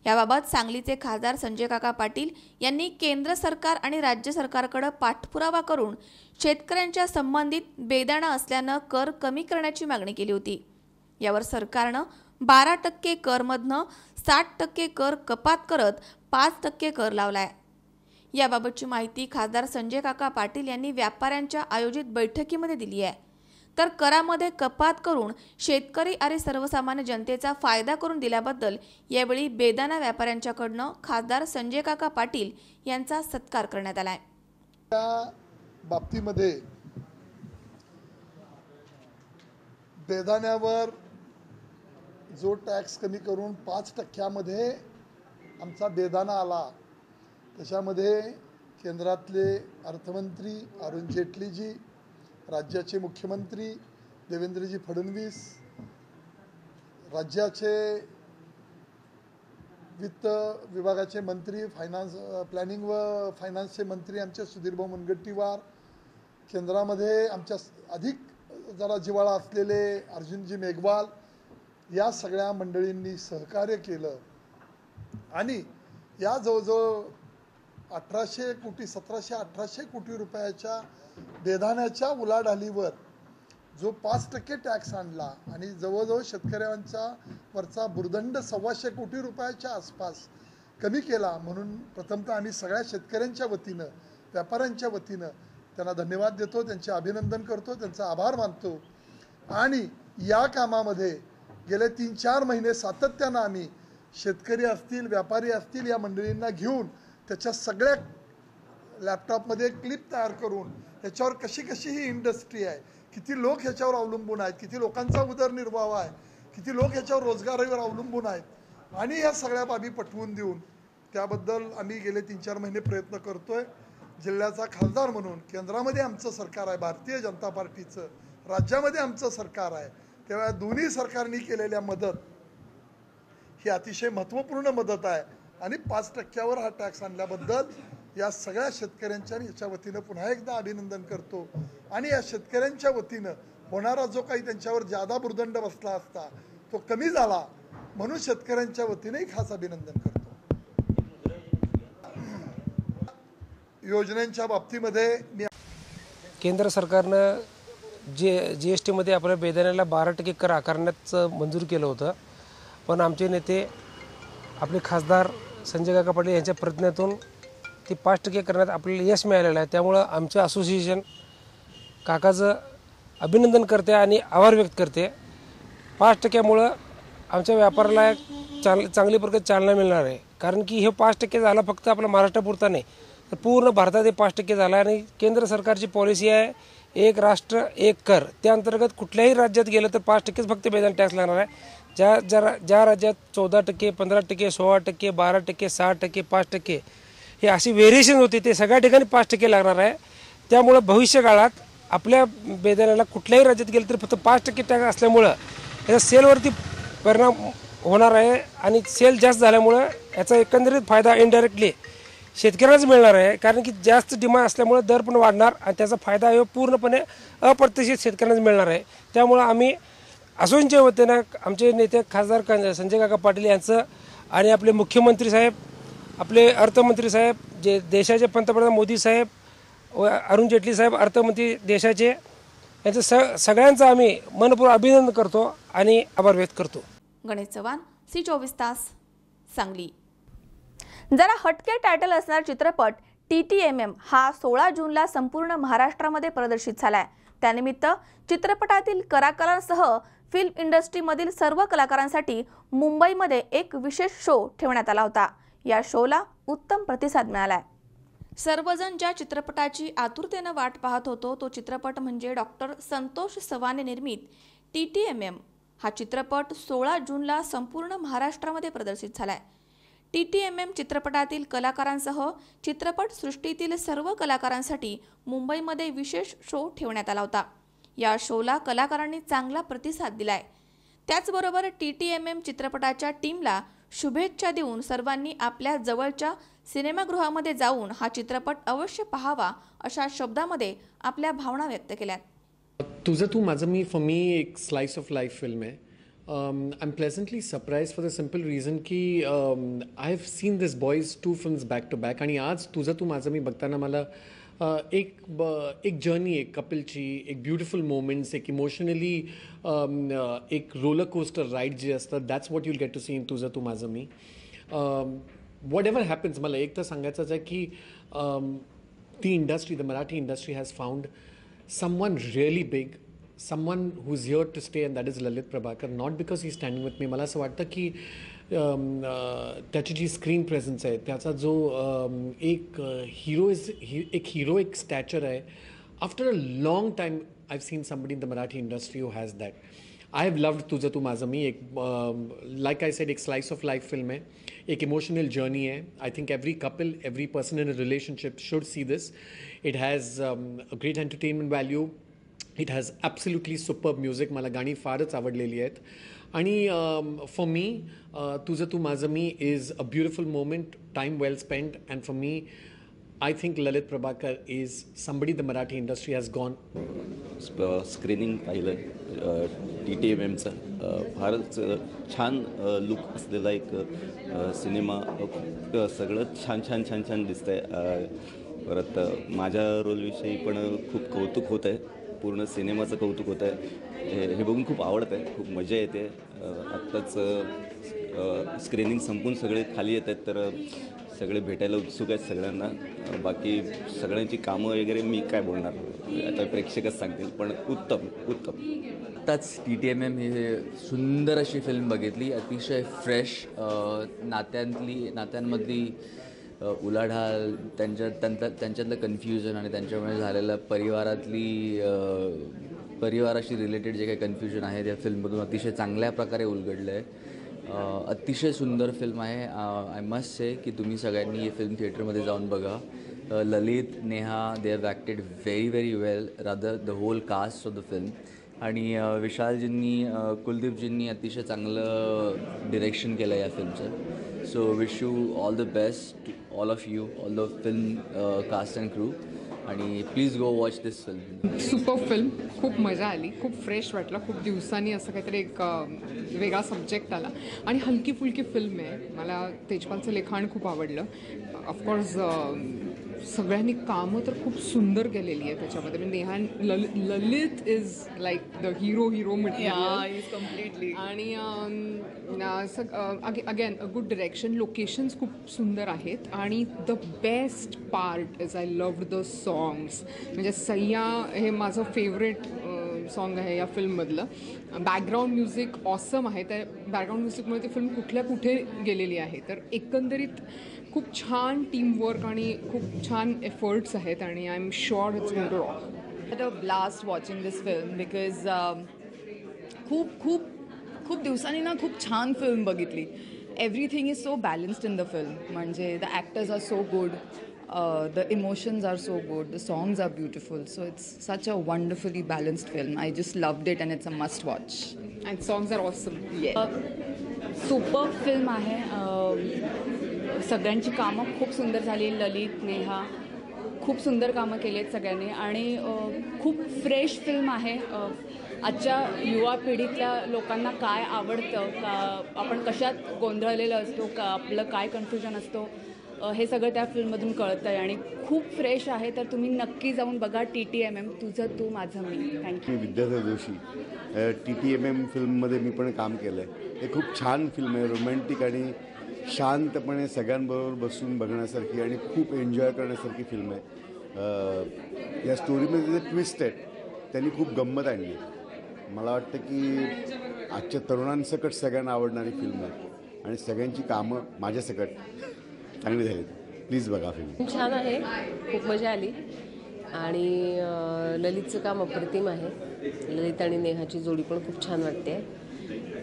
याबाबत सांगलीचे खासदार संजय काका पाटील यांनी केंद्र सरकार आणि राज्य सरकारकडे पाठपुरावा करून शेतकऱ्यांच्या संबंधित बेदाणा असल्यानं कर कमी करण्याची मागणी केली होती. यावर सरकारनं 12% करमधनं 60% कर कपात करत 5% कर लावलाय. याबाबतची माहिती खासदार संजय काका पाटील यांनी व्यापाऱ्यांच्या आयोजित बैठकीमध्ये दिली आहे. तर करामध्ये कपात करून शेतकरी आणि सर्वसामान्य जनतेचा फायदा करून दिल्याबद्दल यावेळी बेदाणा व्यापाऱ्यांच्याकडनं खासदार संजय काका पाटील यांचा सत्कार करण्यात आलाय. त्या बाबतीमध्ये बेदाण्यावर जो टॅक्स कमी करून 5% आमचा बेदाणा आला, त्याच्यामध्ये केंद्रातले अर्थमंत्री अरुण जेटलीजी, राज्याचे मुख्यमंत्री देवेंद्रजी फडणवीस, राज्याचे वित्त विभागाचे मंत्री, प्लॅनिंग व फायनान्सचे मंत्री आमचे सुधीरभाऊ मुनगंटीवार, केंद्रामध्ये आमच्या अधिक जरा जिव्हाळा असलेले अर्जुनजी मेघवाल, या सगळ्या मंडळींनी सहकार्य केलं आणि या जवळजवळ 1800 कोटी 1700-1800 कोटी रुपयाच्या बेदाण्याच्या उलाढालीवर जो 5% टॅक्स आणला आणि जवळजवळ शेतकऱ्यांचा वरचा भुर्दंड 125 कोटी रुपयाच्या आसपास कमी केला. म्हणून प्रथमतः आम्ही सगळ्या शेतकऱ्यांच्या वतीनं, व्यापाऱ्यांच्या वतीनं त्यांना धन्यवाद देतो, त्यांचे अभिनंदन करतो, त्यांचा आभार मानतो. आणि या कामामध्ये गेले 3-4 महिने सातत्यानं आम्ही शेतकरी असतील, व्यापारी असतील, या मंडळींना घेऊन त्याच्या सगळ्या लॅपटॉपमध्ये क्लिप तयार करून याच्यावर कशी ही इंडस्ट्री आहे, किती लोक ह्याच्यावर अवलंबून आहेत, किती लोकांचा उदरनिर्वाह आहे, किती लोक ह्याच्यावर रोजगारावर अवलंबून आहेत आणि या सगळ्या बाबी पटवून देऊन त्याबद्दल आम्ही गेले 3-4 महिने प्रयत्न करतोय. जिल्ह्याचा खासदार म्हणून केंद्रामध्ये आमचं सरकार आहे, भारतीय जनता पार्टीचं, राज्यामध्ये आमचं सरकार आहे, तेव्हा दोन्ही सरकारनी केलेल्या मदत ही अतिशय महत्त्वपूर्ण मदत आहे. आणि 5%वर हा टॅक्स आणल्याबद्दल या सगळ्या शेतकऱ्यांच्या याच्या वतीनं पुन्हा एकदा अभिनंदन करतो. आणि या शेतकऱ्यांच्या वतीनं होणारा जो काही त्यांच्यावर जादा भुर्दंड बसला असता तो कमी झाला, म्हणून शेतकऱ्यांच्या वतीनंही खास अभिनंदन करतो. योजनांच्या बाबतीमध्ये केंद्र सरकारनं जीएसटीमध्ये आपल्या बेदाण्याला 12% कर आकारण्याचं मंजूर केलं होतं. पण आमचे नेते आपले खासदार संजय काका पाटील यांच्या प्रयत्नातून ती 5% करण्यात आपल्याला यश मिळालेलं आहे. त्यामुळं आमचं असोसिएशन काकाचं अभिनंदन करते आणि आभार व्यक्त करते. 5%मुळं आमच्या व्यापाराला चांगली प्रकारे चालना मिळणार आहे. कारण की हे 5% झाला फक्त आपला महाराष्ट्रापुरता नाही, तर पूर्ण भारतात हे 5% झाला. आणि केंद्र सरकारची पॉलिसी आहे एक राष्ट्र एक कर. त्या अंतर्गत कुठल्याही राज्यात गेलं तर 5% फक्त बेदाणा टॅक्स लागणार आहे. ज्या राज्यात 14%, 15%, 16%, 12%, 6%, 5% हे अशी व्हेरिएशन होती, ते सगळ्या ठिकाणी 5% लागणार आहे. त्यामुळं भविष्य काळात आपल्या बेदाण्याला कुठल्याही राज्यात गेलं तरी फक्त 5% टॅक्स असल्यामुळं याचा सेलवरती परिणाम होणार आहे आणि सेल जास्त झाल्यामुळं याचा एकंदरीत फायदा इनडायरेक्टली शेतकऱ्यांनाच मिळणार आहे, कारण की जास्त डिमांड असल्यामुळे दर पण वाढणार आणि त्याचा फायदा हे पूर्णपणे अप्रत्यक्षित शेतकऱ्यांनाच मिळणार आहे. त्यामुळं आम्ही आसोनच्या वतीनं आमचे नेते खासदार संजय काका पाटील यांचं आणि आपले मुख्यमंत्री साहेब, आपले अर्थमंत्री साहेब, जे देशाचे पंतप्रधान मोदी साहेब व अरुण जेटली साहेब अर्थमंत्री देशाचे, यांचं सगळ्यांचं आम्ही मनपूर्वक अभिनंदन करतो आणि आभार व्यक्त करतो. गणेश चव्हाण, C24 तास, सांगली. जरा हटके टायटल असणारा चित्रपट TTMM हा 16 जूनला संपूर्ण महाराष्ट्रामध्ये प्रदर्शित झालाय. त्यानिमित्त चित्रपटातील कलाकारांसह फिल्म इंडस्ट्रीमधील सर्व कलाकारांसाठी मुंबईमध्ये एक विशेष शो ठेवण्यात आला होता. या शोला उत्तम प्रतिसाद मिळालाय. सर्वजण ज्या चित्रपटाची आतुरतेनं वाट पाहत होतो तो चित्रपट म्हणजे डॉक्टर संतोष सवाने निर्मित TTMM. हा चित्रपट 16 जूनला संपूर्ण महाराष्ट्रामध्ये प्रदर्शित झालाय. TTMM चित्रपटातील कलाकारांसह चित्रपट सृष्टीतील सर्व कलाकारांसाठी मुंबईमध्ये विशेष शो ठेवण्यात आला होता. या शोला कलाकारांनी चांगला प्रतिसाद दिलाय. त्याचबरोबर TTMM चित्रपटाच्या टीमला शुभेच्छा देऊन सर्वांनी आपल्या जवळच्या सिनेमागृहामध्ये जाऊन हा चित्रपट अवश्य पाहावा अशा शब्दामध्ये आपल्या भावना व्यक्त केल्या. तुझं तू माझं मी फॉर मी एक स्लाइस ऑफ लाईफ फिल्म आहे. I am pleasantly surprise for the simple reason की I have seen this boys 2 films back to back आणि आज तुझं तू माझं मी बघताना मला एक जर्नी, एक कपलची, एक ब्युटिफुल मोमेंट्स, एक इमोशनली एक रोलर कोस्टर राईड जे असतं, that's what you'll get to see in तुझं तू माझं मी. वॉट एव्हर हॅपन्स, मला एक तर सांगायचंच आहे की ती industry, the Marathi industry has found someone really big, someone who's here to stay, and that is Lalit Prabhakar, not because he's standing with me. मला असं वाटतं की त्याची जी स्क्रीन प्रेझन्स आहे, त्याचा जो एक हिरोइक स्टॅचर आहे, after a long time I have scene somebody in the Marathi industry who has that. I have loved तुझं तू माझं मी. एक लाईक आय सेड, एक स्लाइस ऑफ लाईफ फिल्म आहे, एक इमोशनल जर्नी आहे. I think every couple, every person in a relationship should see this. It has a great entertainment value. It has absolutely superb music. मला गाणी फारच आवडलेली आहेत आणि for me, तुझं तू माझं मी is a beautiful moment, time well spent, and for me, I think Lalit Prabhakar is somebody the Marathi industry has gone. Screening पाहिलं TTMMचं, फारच छान लुक असलेला एक सिनेमा, सगळं छान दिसतंय. परत माझ्या रोलविषयी पण खूप कौतुक होत आहे, पूर्ण सिनेमाचं कौतुक होत आहे. हे बघून खूप आवडतं आहे, खूप मजा येते. आत्ताच स्क्रीनिंग संपून सगळे खाली येत आहेत, तर सगळे भेटायला उत्सुक आहेत सगळ्यांना. बाकी सगळ्यांची कामं वगैरे मी काय बोलणार, आता प्रेक्षकच सांगतील, पण उत्तम. आत्ताच TTMM हे सुंदर अशी फिल्म बघितली, अतिशय फ्रेश, नात्यांमधली उलाढाल, त्यांच्यातलं कन्फ्युजन आणि त्यांच्यामुळे झालेलं परिवाराशी रिलेटेड जे काही कन्फ्युजन आहे त्या फिल्ममधून अतिशय चांगल्या प्रकारे उलगडलं आहे. अतिशय सुंदर फिल्म आहे. आय मस्ट से की तुम्ही सगळ्यांनी ही फिल्म थिएटरमध्ये जाऊन बघा. Lalit, Neha, they have acted very well, rather the whole cast of the film. आणि विशालजींनी, कुलदीपजींनी अतिशय चांगलं डिरेक्शन केलं या फिल्मचं. So wish you all the best to all of you, all the film cast and crew, आणि please go watch this film. Super film, खूप मजा आली, खूप फ्रेश वाटलं. खूप दिवसांनी असं काहीतरी एक वेगळा सब्जेक्ट आला आणि हलकी फुलकी फिल्म आहे. मला तेजपालचं लिखाण खूप आवडलं. ऑफकोर्स सगळ्यांनी कामं तर खूप सुंदर केलेली आहे त्याच्यामध्ये. Neha, Lalit is like the hero material completely. आणि again a good direction, locations खूप सुंदर आहेत. आणि the best part is I loved the songs. म्हणजे सय्या हे माझं फेवरेट सॉन्ग आहे या फिल्ममधलं. बॅकग्राऊंड म्युझिक ऑसम आहे. त्या बॅकग्राऊंड म्युझिकमुळे ती फिल्म कुठे गेलेली आहे. तर एकंदरीत खूप छान टीमवर्क आणि खूप छान एफर्ट्स आहेत आणि I am sure it's going to rock. Had a blast watching this film because खूप दिवसांनी ना खूप छान फिल्म बघितली. Everything is so balanced in the film. म्हणजे the actors are so good. The emotions are so good, the songs are beautiful, so it's such a wonderfully balanced film. I just loved it and it's a must watch. And songs are awesome. Yeah. Super film आहे. सगळ्यांची कामं खूप सुंदर झाली. ललित, नेहा खूप सुंदर कामं केली आहेत सगळ्यांनी आणि खूप फ्रेश फिल्म आहे. आजच्या युवा पिढीतल्या लोकांना काय आवडतं, का आपण कशात गोंधळलेलं असतो, का आपलं काय कन्फ्युजन असतो, हे सगळं त्या फिल्ममधून कळतं आहे आणि खूप फ्रेश आहे. तर तुम्ही नक्की जाऊन बघा TTMM, तुझं तू माझं मी. थँक्यू. विद्याधर जोशी, TTMM फिल्ममध्ये मी पण काम केलं आहे. हे खूप छान फिल्म आहे, रोमॅन्टिक आणि शांतपणे सगळ्यांबरोबर बसून बघण्यासारखी आणि खूप एन्जॉय करण्यासारखी फिल्म आहे. या स्टोरीमध्ये जे ट्विस्ट आहेत त्यांनी खूप गंमत आणली आहे. मला वाटतं की आजच्या तरुणांसकट सगळ्यांना आवडणारी फिल्म आहे आणि सगळ्यांची कामं माझ्यासकट चांगली झाली. प्लीज बघा फिल्म. छान आहे, खूप मजा आली आणि ललितचं काम अप्रतिम आहे. ललित आणि नेहाची जोडी पण खूप छान वाटते.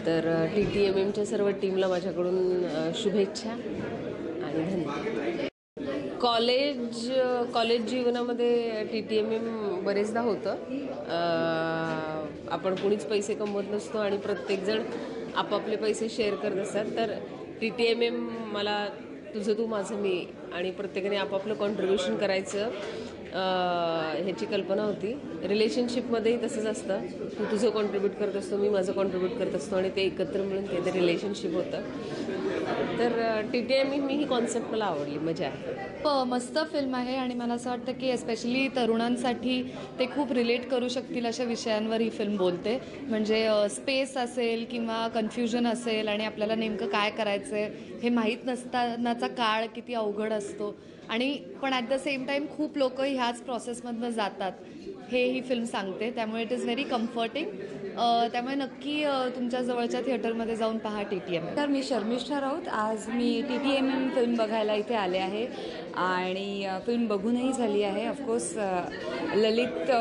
तर TTMMच्या सर्व टीमला माझ्याकडून शुभेच्छा आणि धन्यवाद. कॉलेज जीवनामध्ये TTMM बरेचदा होतं. आपण कुणीच पैसे कमवत नसतो आणि प्रत्येकजण आपापले पैसे शेअर करत असतात. तर TTMM मला तुझं तू माझं मी आणि प्रत्येकाने आपापलं कॉन्ट्रीब्युशन करायचं ह्याची कल्पना होती. रिलेशनशिपमध्येही तसंच असतं. तू तुझं कॉन्ट्रीब्यूट करत असतो, मी माझं कॉन्ट्रीब्यूट करत असतो आणि ते एकत्र मिळून ते रिलेशनशिप होतं. तर TTMM ही कॉन्सेप्ट मला आवडली, मजा आहे. मस्त फिल्म आहे आणि मला असं वाटतं की एस्पेशली तरुणांसाठी ते खूप रिलेट करू शकतील अशा विषयांवर ही फिल्म बोलते. म्हणजे स्पेस असेल किंवा कन्फ्युजन असेल आणि आपल्याला नेमकं काय करायचं आहे हे माहीत नसतानाचा काळ किती अवघड असतो आणि पण ॲट द सेम टाईम खूप लोक ह्याच प्रोसेसमधनं जातात हे ही फिल्म सांगते. त्यामुळे इट इज व्हेरी कम्फर्टिंग. त्यामुळे नक्की तुमच्या जवळच्या थिएटरमध्ये जाऊन पहा TTMM. तर मी शर्मिष्ठा राऊत. आज मी TTMM फिल्म बघायला इथे आले आहे आणि फिल्म बघूनही झाली आहे. ऑफकोर्स ललित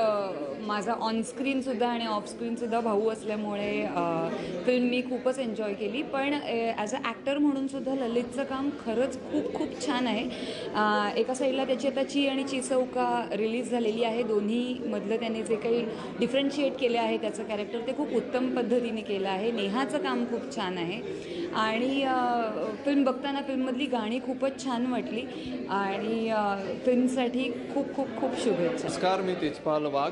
माझा ऑनस्क्रीनसुद्धा आणि ऑफस्क्रीनसुद्धा भाऊ असल्यामुळे फिल्म मी खूपच एन्जॉय केली. पण ॲज अ ॲक्टर म्हणूनसुद्धा ललितचं काम खरंच खूप खूप छान आहे. एका साईडला त्याची आता ची आणि चिचौका रिलीज झालेली आहे. दोन्हीमधलं त्याने जे काही डिफरन्शिएट केले आहे त्याचं कॅरेक्टर ते खूप उत्तम पद्धतीने केलं आहे. नेहाचं काम खूप छान आहे आणि फिल्म बघताना फिल्ममधली गाणी खूपच छान वाटली आणि फिल्मसाठी खूप खूप खूप शुभेच्छा. नमस्कार, मी तेजपाल वाघ.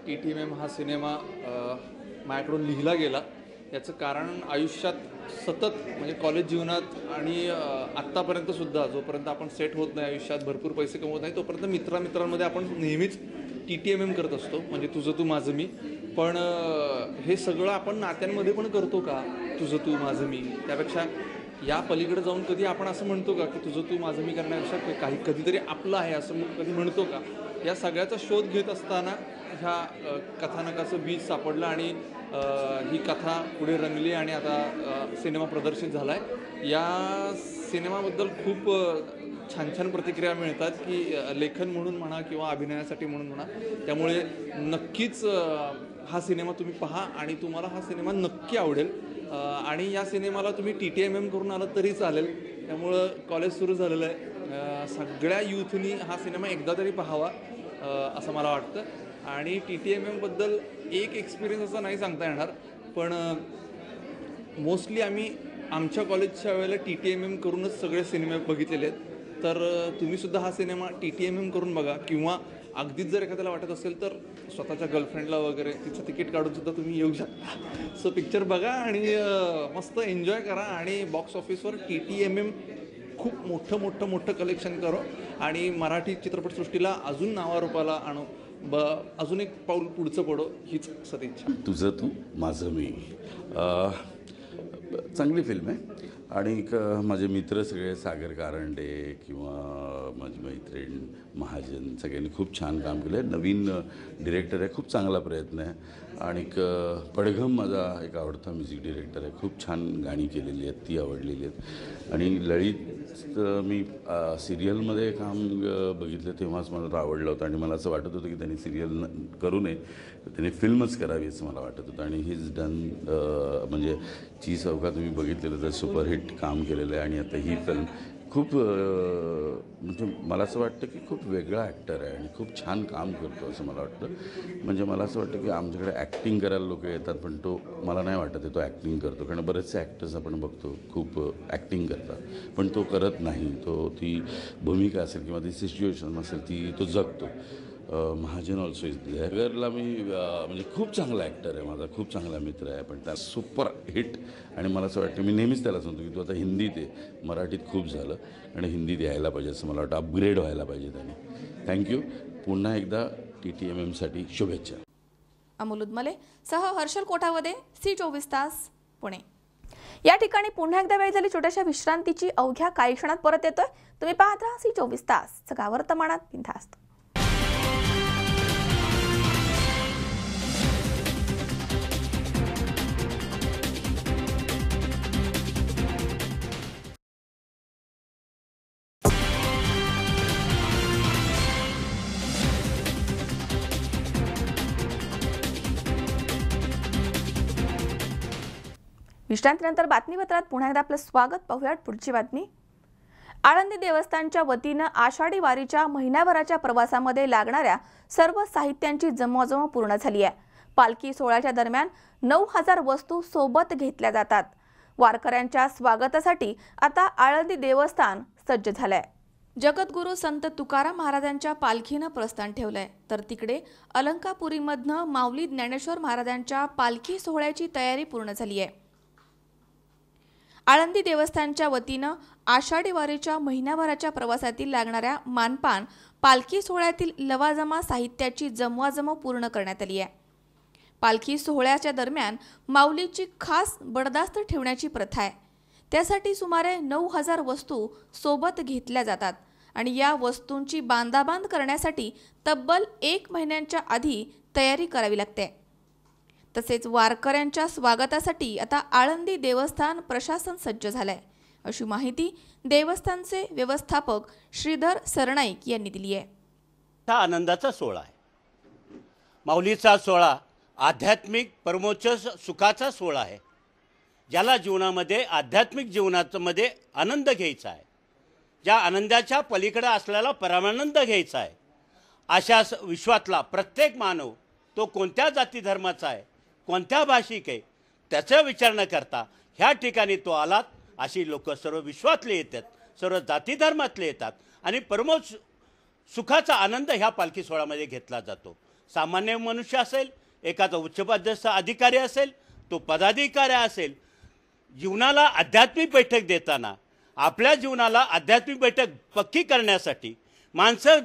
TTMM हा सिनेमा माझ्याकडून लिहिला गेला. याचं कारण आयुष्यात सतत म्हणजे कॉलेज जीवनात आणि आत्तापर्यंतसुद्धा जोपर्यंत आपण सेट होत नाही, आयुष्यात भरपूर पैसे कमवत नाही, तोपर्यंत मित्रांमध्ये आपण नेहमीच TTMM करत असतो, म्हणजे तुझं तू माझं मी. पण हे सगळं आपण नात्यांमध्ये पण करतो का, तुझं तू माझं मी? त्यापेक्षा या पलीकडे जाऊन कधी आपण असं म्हणतो का की तुझं तू माझं मी करण्यापेक्षा कधीतरी आपलं आहे असं कधी म्हणतो का? या सगळ्याचा शोध घेत असताना ह्या कथानकाचं बीज सापडलं आणि ही कथा पुढे रंगली आणि आता सिनेमा प्रदर्शित झाला आहे. या सिनेमाबद्दल खूप छान छान प्रतिक्रिया मिळतात की लेखन म्हणून म्हणा किंवा अभिनयासाठी म्हणून म्हणा. त्यामुळे नक्कीच हा सिनेमा तुम्ही पहा आणि तुम्हाला हा सिनेमा नक्की आवडेल. आणि या सिनेमाला तुम्ही TTMM करून आलात तरी चालेल. त्यामुळं कॉलेज सुरू झालेलं आहे. सगळ्या यूथनी हा सिनेमा एकदा तरी पाहावा असं मला वाटतं. आणि TTMMबद्दल एक एक्सपिरियन्स असा नाही सांगता येणार, पण मोस्टली आम्ही आमच्या कॉलेजच्या वेळेला TTMM करूनच सगळे सिनेमे बघितलेले आहेत. तर तुम्हीसुद्धा हा सिनेमा TTMM करून बघा किंवा अगदीच जर एखाद्याला वाटत असेल तर स्वतःच्या गर्लफ्रेंडला वगैरे तिचं तिकीट काढूनसुद्धा तुम्ही येऊ शकता. सो पिक्चर बघा आणि मस्त एन्जॉय करा आणि बॉक्स ऑफिसवर TTMM खूप मोठं कलेक्शन करो आणि मराठी चित्रपटसृष्टीला अजून नावारूपाला आणू, अजून एक पाऊल पुढचं पडो हीच सदिच्छा. तुझं तू माझं मी चांगली फिल्म आहे आणि माझे मित्र सगळे सागर कारंडे किंवा माझी मैत्रीण महाजन सगळ्यांनी खूप छान काम केलं आहे. नवीन डिरेक्टर आहे, खूप चांगला प्रयत्न आहे. आणि पडघम माझा एक आवडता म्युझिक डिरेक्टर आहे, खूप छान गाणी केलेली आहेत, ती आवडलेली आहेत. आणि ललित मी सिरियलमध्ये काम बघितलं तेव्हाच मला आवडलं होतं आणि मला असं वाटत होतं की त्यांनी सिरियल करू नये, त्यांनी फिल्मच करावी असं मला वाटत होतं. आणि ही इज डन म्हणजे ची चौका तुम्ही बघितलेलं तर सुपरहिट काम केलेलं आहे आणि आता ही फिल्म खूप म्हणजे मला असं वाटतं की खूप वेगळा ॲक्टर आहे आणि खूप छान काम करतो असं मला वाटतं. म्हणजे मला असं वाटतं की आमच्याकडे ॲक्टिंग करायला लोक येतात, पण तो मला नाही वाटत आहे तो ॲक्टिंग करतो. कारण बरेचसे ॲक्टर्स आपण बघतो खूप ॲक्टिंग करतात, पण तो करत नाही. तो ती भूमिका असेल किंवा ती सिच्युएशन असेल ती तो जगतो. महाजन ऑल्सो इज देअरला मी म्हणजे खूप चांगला ॲक्टर आहे, माझा खूप चांगला मित्र आहे, पण त्या सुपर हिट. आणि मला असं वाटतं, मी नेहमीच त्याला सांगतो की तू आता हिंदीत आहे, मराठीत खूप झालं आणि हिंदीत यायला पाहिजे असं मला वाटतं. अपग्रेड व्हायला पाहिजे त्याने. थँक्यू. पुन्हा एकदा TTMMसाठी शुभेच्छा. अमोल उदमले सह हर्षल कोठावदे, C24 तास, पुणे. या ठिकाणी पुन्हा एकदा वेळ झाली छोट्याशा विश्रांतीची. अवघ्या काही क्षणात परत येतोय. तुम्ही पाहत राहा C24 तास, सगळा वर्तमानात बिनधास्त. विश्रांतीनंतर बातमीपत्रात पुन्हा एकदा आपलं स्वागत. पाहूयात पुढची बातमी. आळंदी देवस्थानच्या वतीनं आषाढी वारीच्या महिन्याभराच्या प्रवासामध्ये लागणाऱ्या सर्व साहित्यांची जमवाजमव पूर्ण झाली आहे. पालखी सोहळ्याच्या दरम्यान 9,000 वस्तू सोबत घेतल्या जातात. वारकऱ्यांच्या स्वागतासाठी आता आळंदी देवस्थान सज्ज झालंय. जगद्गुरू संत तुकाराम महाराजांच्या पालखीनं प्रस्थान ठेवलंय, तर तिकडे अलंकापुरीमधनं माऊली ज्ञानेश्वर महाराजांच्या पालखी सोहळ्याची तयारी पूर्ण झाली आहे. आळंदी देवस्थानच्या वतीनं आषाढी वारीच्या महिन्याभराच्या प्रवासातील लागणाऱ्या मानपान पालखी सोहळ्यातील लवाजमा साहित्याची जमवाजमव पूर्ण करण्यात आली आहे. पालखी सोहळ्याच्या दरम्यान माऊलीची खास बडदास्त ठेवण्याची प्रथा आहे. त्यासाठी सुमारे 9,000 वस्तू सोबत घेतल्या जातात आणि या वस्तूंची बांधाबांध करण्यासाठी तब्बल 1 महिन्यांच्या आधी तयारी करावी लागते. तसेच वारकऱ्यांच्या स्वागतासाठी आता आळंदी देवस्थान प्रशासन सज्ज झालंय, अशी माहिती देवस्थानचे व्यवस्थापक श्रीधर सरनाईक यांनी दिली आहे. हा आनंदाचा सोहळा आहे. माऊलीचा सोहळा आध्यात्मिक परमोच्च सुखाचा सोहळा आहे. ज्याला जीवनामध्ये आध्यात्मिक जीवनामध्ये आनंद घ्यायचा आहे, ज्या आनंदाच्या पलीकडे असलेला परमानंद घ्यायचा आहे, अशा विश्वातला प्रत्येक मानव तो कोणत्या जाती धर्माचा आहे, कोणत्या भाषिक आहे, त्याचा विचार न करता ह्या ठिकाणी तो आलात. अशी लोक सर्व विश्वातले येतात, सर्व जाती धर्मातले येतात आणि परमोच्च सुखाचा आनंद ह्या पालखी सोहळ्यामध्ये घेतला जातो. सामान्य मनुष्य असेल, एखादा उच्चपदस्थ अधिकारी असेल, तो पदाधिकारी असेल, जीवनाला आध्यात्मिक बैठक देताना आपल्या जीवनाला आध्यात्मिक बैठक पक्की करण्यासाठी माणसं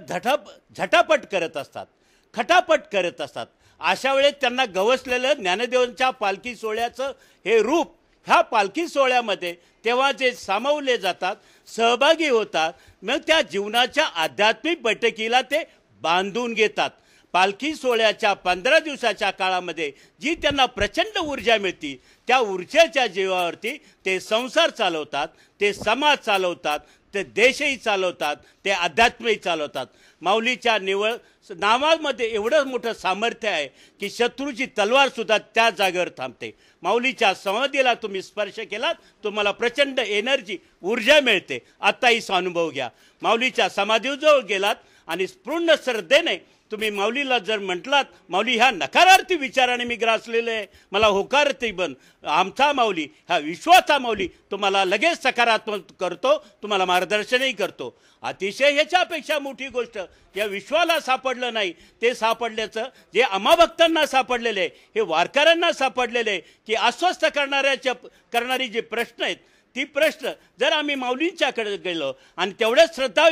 झटापट करत असतात, खटापट करत असतात. अशा वेळेस त्यांना गवसलेलं ज्ञानदेवांच्या पालखी सोहळ्याचं हे रूप ह्या पालखी सोहळ्यामध्ये तेव्हा जे सामावले जातात, सहभागी होतात, मग त्या जीवनाच्या आध्यात्मिक बैठकीला ते बांधून घेतात. पालखी सोहळ्याच्या 15 दिवसाच्या काळामध्ये जी त्यांना प्रचंड ऊर्जा मिळते, त्या ऊर्जेच्या जीवावरती ते संसार चालवतात, ते समाज चालवतात, ते देशही चालवतात, ते अध्यात्मही चालवतात. माऊलीच्या निवळ नावामध्ये एवढं मोठं सामर्थ्य आहे की शत्रूची तलवारसुद्धा त्या जागेवर थांबते. माऊलीच्या समाधीला तुम्ही स्पर्श केलात, तुम्हाला प्रचंड एनर्जी ऊर्जा मिळते. आत्ताही अनुभव घ्या. माऊलीच्या समाधीजवळ गेलात आणि पूर्ण श्रद्धेने तुम्ही माऊलीला जर म्हटलात, माऊली ह्या नकारार्थी विचाराने मी ग्रासलेलं आहे, मला होकारार्थी बन, आमचा माऊली ह्या विश्वाचा माऊली तुम्हाला लगेच सकारात्मक करतो, तुम्हाला मार्गदर्शनही करतो. अतिशय ह्याच्यापेक्षा मोठी गोष्ट या विश्वाला सापडलं नाही, ते सापडल्याचं जे अमाभक्तांना सापडलेले, हे वारकऱ्यांना सापडलेले की अस्वस्थ करणारी जे प्रश्न आहेत, ती प्रश्न जर आम्ही माऊलींच्याकडे गेलो आणि तेवढ्याच श्रद्धा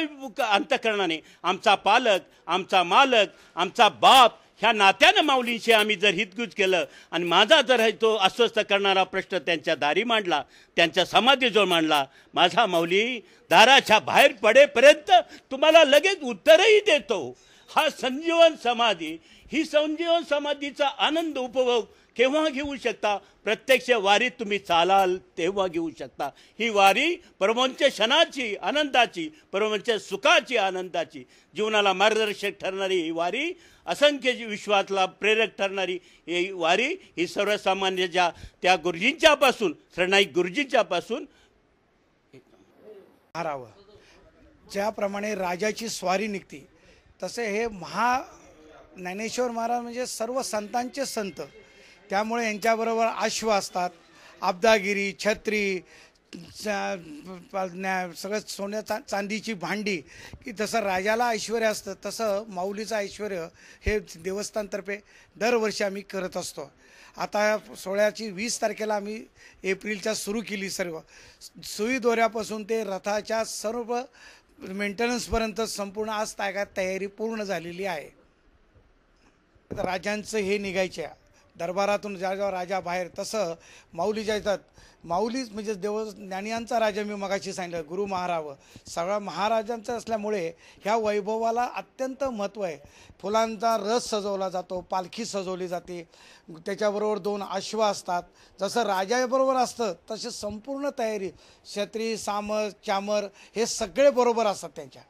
अंतकरणाने आमचा पालक, आमचा मालक, आमचा बाप ह्या नात्यानं माऊलींशी आम्ही जर हितगुज केलं आणि माझा जर तो अस्वस्थ करणारा प्रश्न त्यांच्या दारी मांडला, त्यांच्या समाधीजवळ मांडला, माझा माऊली दाराच्या बाहेर पडेपर्यंत तुम्हाला लगेच उत्तरही देतो. हा संजीवन समाधी, ही संजीवन समाधीचा आनंद उपभोग केव्हा घेऊ शकता? प्रत्यक्ष वारीत तुम्ही चालाल तेव्हा घेऊ शकता. ही वारी परमोच्च क्षणाची, आनंदाची, परमोच्च सुखाची, आनंदाची, जीवनाला मार्गदर्शक ठरणारी ही वारी, असंख्य विश्वातला प्रेरक ठरणारी ही वारी, ही सर्वसामान्याच्या त्या गुरुजींच्यापासून, सरनाईक गुरुजींच्यापासून ज्याप्रमाणे राजाची स्वारी निघते तसे हे ज्ञानेश्वर महाराज म्हणजे सर्व संतांचे संत, त्यामुळे यांच्याबरोबर अश्व असतात, अब्दागिरी, छत्री, सगळं सोन्या चांदीची भांडी, की जसं राजाला ऐश्वर्य असतं तसं माऊलीचं ऐश्वर्य हे देवस्थानतर्फे दरवर्षी आम्ही करत असतो. आता सोहळ्याची 20 तारखेला आम्ही एप्रिलच्या सुरू केली. सर्व सुई दोऱ्यापासून ते रथाच्या सर्व मेंटेनन्सपर्यंत संपूर्ण आज तयारी पूर्ण झालेली आहे. राजांचं हे निघायचे दरबारातून जेव्हा राजा बाहेर, तसं माऊलीच्या येतात. माऊलीच म्हणजे ज्ञानियांचा राजा, मी मगाशी सांगितलं गुरु महाराव, सगळा महाराजांचा असल्यामुळे ह्या वैभवाला अत्यंत महत्त्व आहे. फुलांचा रस सजवला जातो, पालखी सजवली जाते, त्याच्याबरोबर 2 अश्व असतात. जसं राजाबरोबर असतं तसे संपूर्ण तयारी, छत्री, सामर, चामर हे सगळे बरोबर असतात त्यांच्या.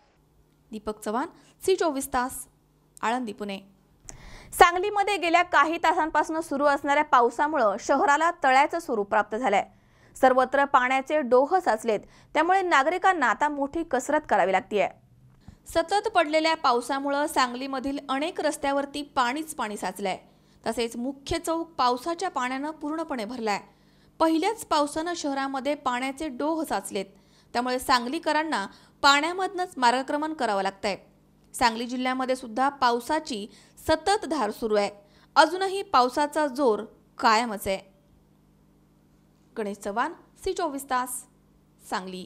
दीपक चव्हाण, C24 तास, आळंदी, पुणे. सांगलीमध्ये गेल्या काही तासांपासून सुरू असणाऱ्या पावसामुळे शहराला तळ्याचं स्वरूप प्राप्त झालंय. सर्वत्र पाण्याचे डोह साचलेत, त्यामुळे नागरिकांना आता मोठी कसरत करावी लागतेय. सतत पडलेल्या पावसामुळे सांगलीमधील अनेक रस्त्यावरती पाणीच पाणी साचलंय. तसेच मुख्य चौक पावसाच्या पाण्यानं पूर्णपणे भरलाय. पहिल्याच पावसानं शहरामध्ये पाण्याचे डोह साचलेत, त्यामुळे सांगलीकरांना पाण्यामधनच मार्गक्रमण करावं लागतंय. सांगली जिल्ह्यामध्ये सुद्धा पावसाची सतत धार सुरू आहे. अजूनही पावसाचा जोर कायमच आहे. गणेश चव्हाण, C24 तास, सांगली.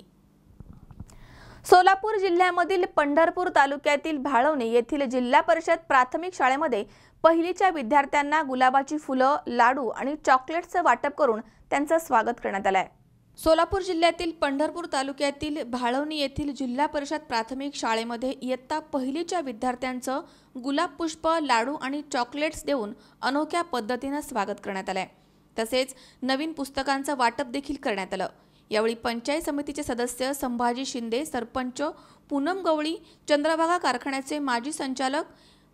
सोलापूर जिल्ह्यामधील पंढरपूर तालुक्यातील भाळवणी येथील जिल्हा परिषद प्राथमिक शाळेमध्ये पहिलीच्या विद्यार्थ्यांना गुलाबाची फुलं, लाडू आणि चॉकलेट्सचं वाटप करून त्यांचं स्वागत करण्यात आलंय. सोलापूर जिल्ह्यातील पंढरपूर तालुक्यातील भाळवणी येथील जिल्हा परिषद प्राथमिक शाळेमध्ये इयत्ता पहिलीच्या विद्यार्थ्यांचं गुलाब पुष्प, लाडू आणि चॉकलेट्स देऊन अनोख्या पद्धतीनं स्वागत करण्यात आलंय. तसेच नवीन पुस्तकांचं वाटप देखील करण्यात आलं. यावेळी पंचायत समितीचे सदस्य संभाजी शिंदे, सरपंच पूनम गवळी, चंद्रभागा कारखान्याचे माजी संचालक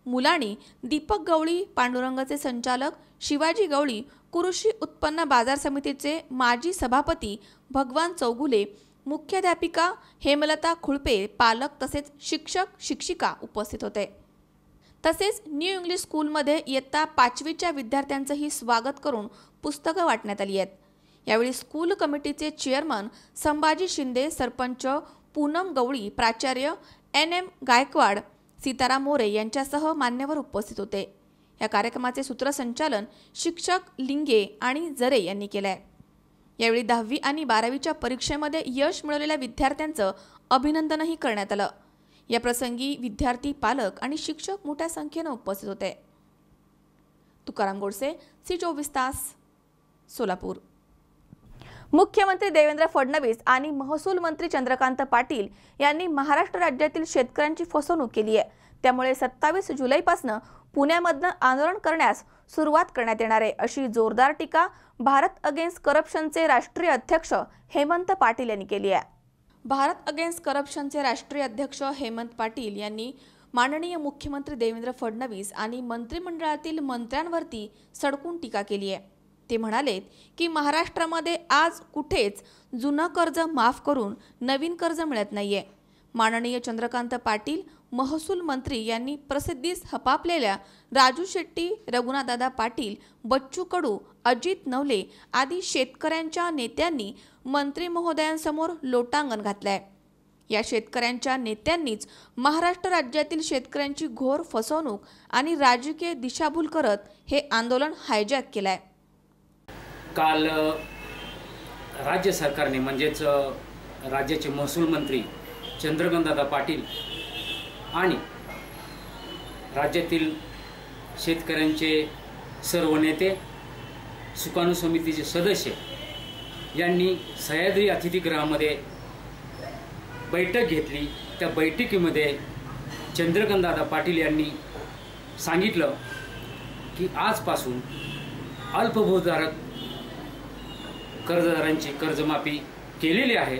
मुलाणी, दीपक गवळी, पांडुरंगचे संचालक शिवाजी गवळी, कृषी उत्पन्न बाजार समितीचे माजी सभापती भगवान चौगुले, मुख्याध्यापिका हेमलता खुळपे, पालक तसेच शिक्षक शिक्षिका उपस्थित होते. तसेच न्यू इंग्लिश स्कूलमध्ये इयत्ता 5वीच्या विद्यार्थ्यांचंही स्वागत करून पुस्तकं वाटण्यात आली आहेत. यावेळी स्कूल कमिटीचे चेअरमन संभाजी शिंदे, सरपंच पूनम गवळी, प्राचार्य NM गायकवाड, सीताराम मोरे यांच्यासह मान्यवर उपस्थित होते. या कार्यक्रमाचे सूत्रसंचालन शिक्षक लिंगे आणि जरे यांनी केले. यावेळी 10वी आणि 12वीच्या परीक्षेमध्ये यश मिळवलेल्या विद्यार्थ्यांचं अभिनंदनही करण्यात आलं. या प्रसंगी विद्यार्थी, पालक आणि शिक्षक मोठ्या संख्येने उपस्थित होते. तुकाराम गोडसे, C24 तास, सोलापूर. मुख्यमंत्री देवेंद्र फडणवीस आणि महसूल मंत्री चंद्रकांत पाटील यांनी महाराष्ट्र राज्यातील शेतकऱ्यांची फसवणूक केली आहे. त्यामुळे 27 जुलैपासून पुण्यामधनं आंदोलन करण्यास सुरुवात करण्यात येणार आहे, अशी जोरदार टीका भारत अगेन्स्ट करप्शनचे राष्ट्रीय अध्यक्ष हेमंत पाटील यांनी केली आहे. भारत अगेन्स्ट करप्शनचे राष्ट्रीय अध्यक्ष हेमंत पाटील यांनी माननीय मुख्यमंत्री देवेंद्र फडणवीस आणि मंत्रिमंडळातील मंत्र्यांवरती सडकून टीका केली आहे. ते म्हणालेत की महाराष्ट्रामध्ये आज कुठेच जुनं कर्ज माफ करून नवीन कर्ज मिळत नाहीये. माननीय चंद्रकांत पाटील महसूल मंत्री यांनी प्रसिद्धीस हपापलेल्या राजू शेट्टी, रघुनाथदादा पाटील, बच्चू कडू, अजित नवले आदी शेतकऱ्यांच्या नेत्यांनी मंत्री महोदयांसमोर लोटांगण घातलंय. या शेतकऱ्यांच्या नेत्यांनीच महाराष्ट्र राज्यातील शेतकऱ्यांची घोर फसवणूक आणि राजकीय दिशाभूल करत हे आंदोलन हायजॅक केलंय. काल राज्य सरकारने म्हणजेच राज्याचे महसूल मंत्री चंद्रकांतदादा पाटील आणि राज्यातील शेतकऱ्यांचे सर्व नेते, सुकाणू समितीचे सदस्य यांनी सह्याद्री अतिथीगृहामध्ये बैठक घेतली. त्या बैठकीमध्ये चंद्रकांतदादा पाटील यांनी सांगितलं की आजपासून अल्पभूधारक कर्जदारांची कर्जमाफी केलेली आहे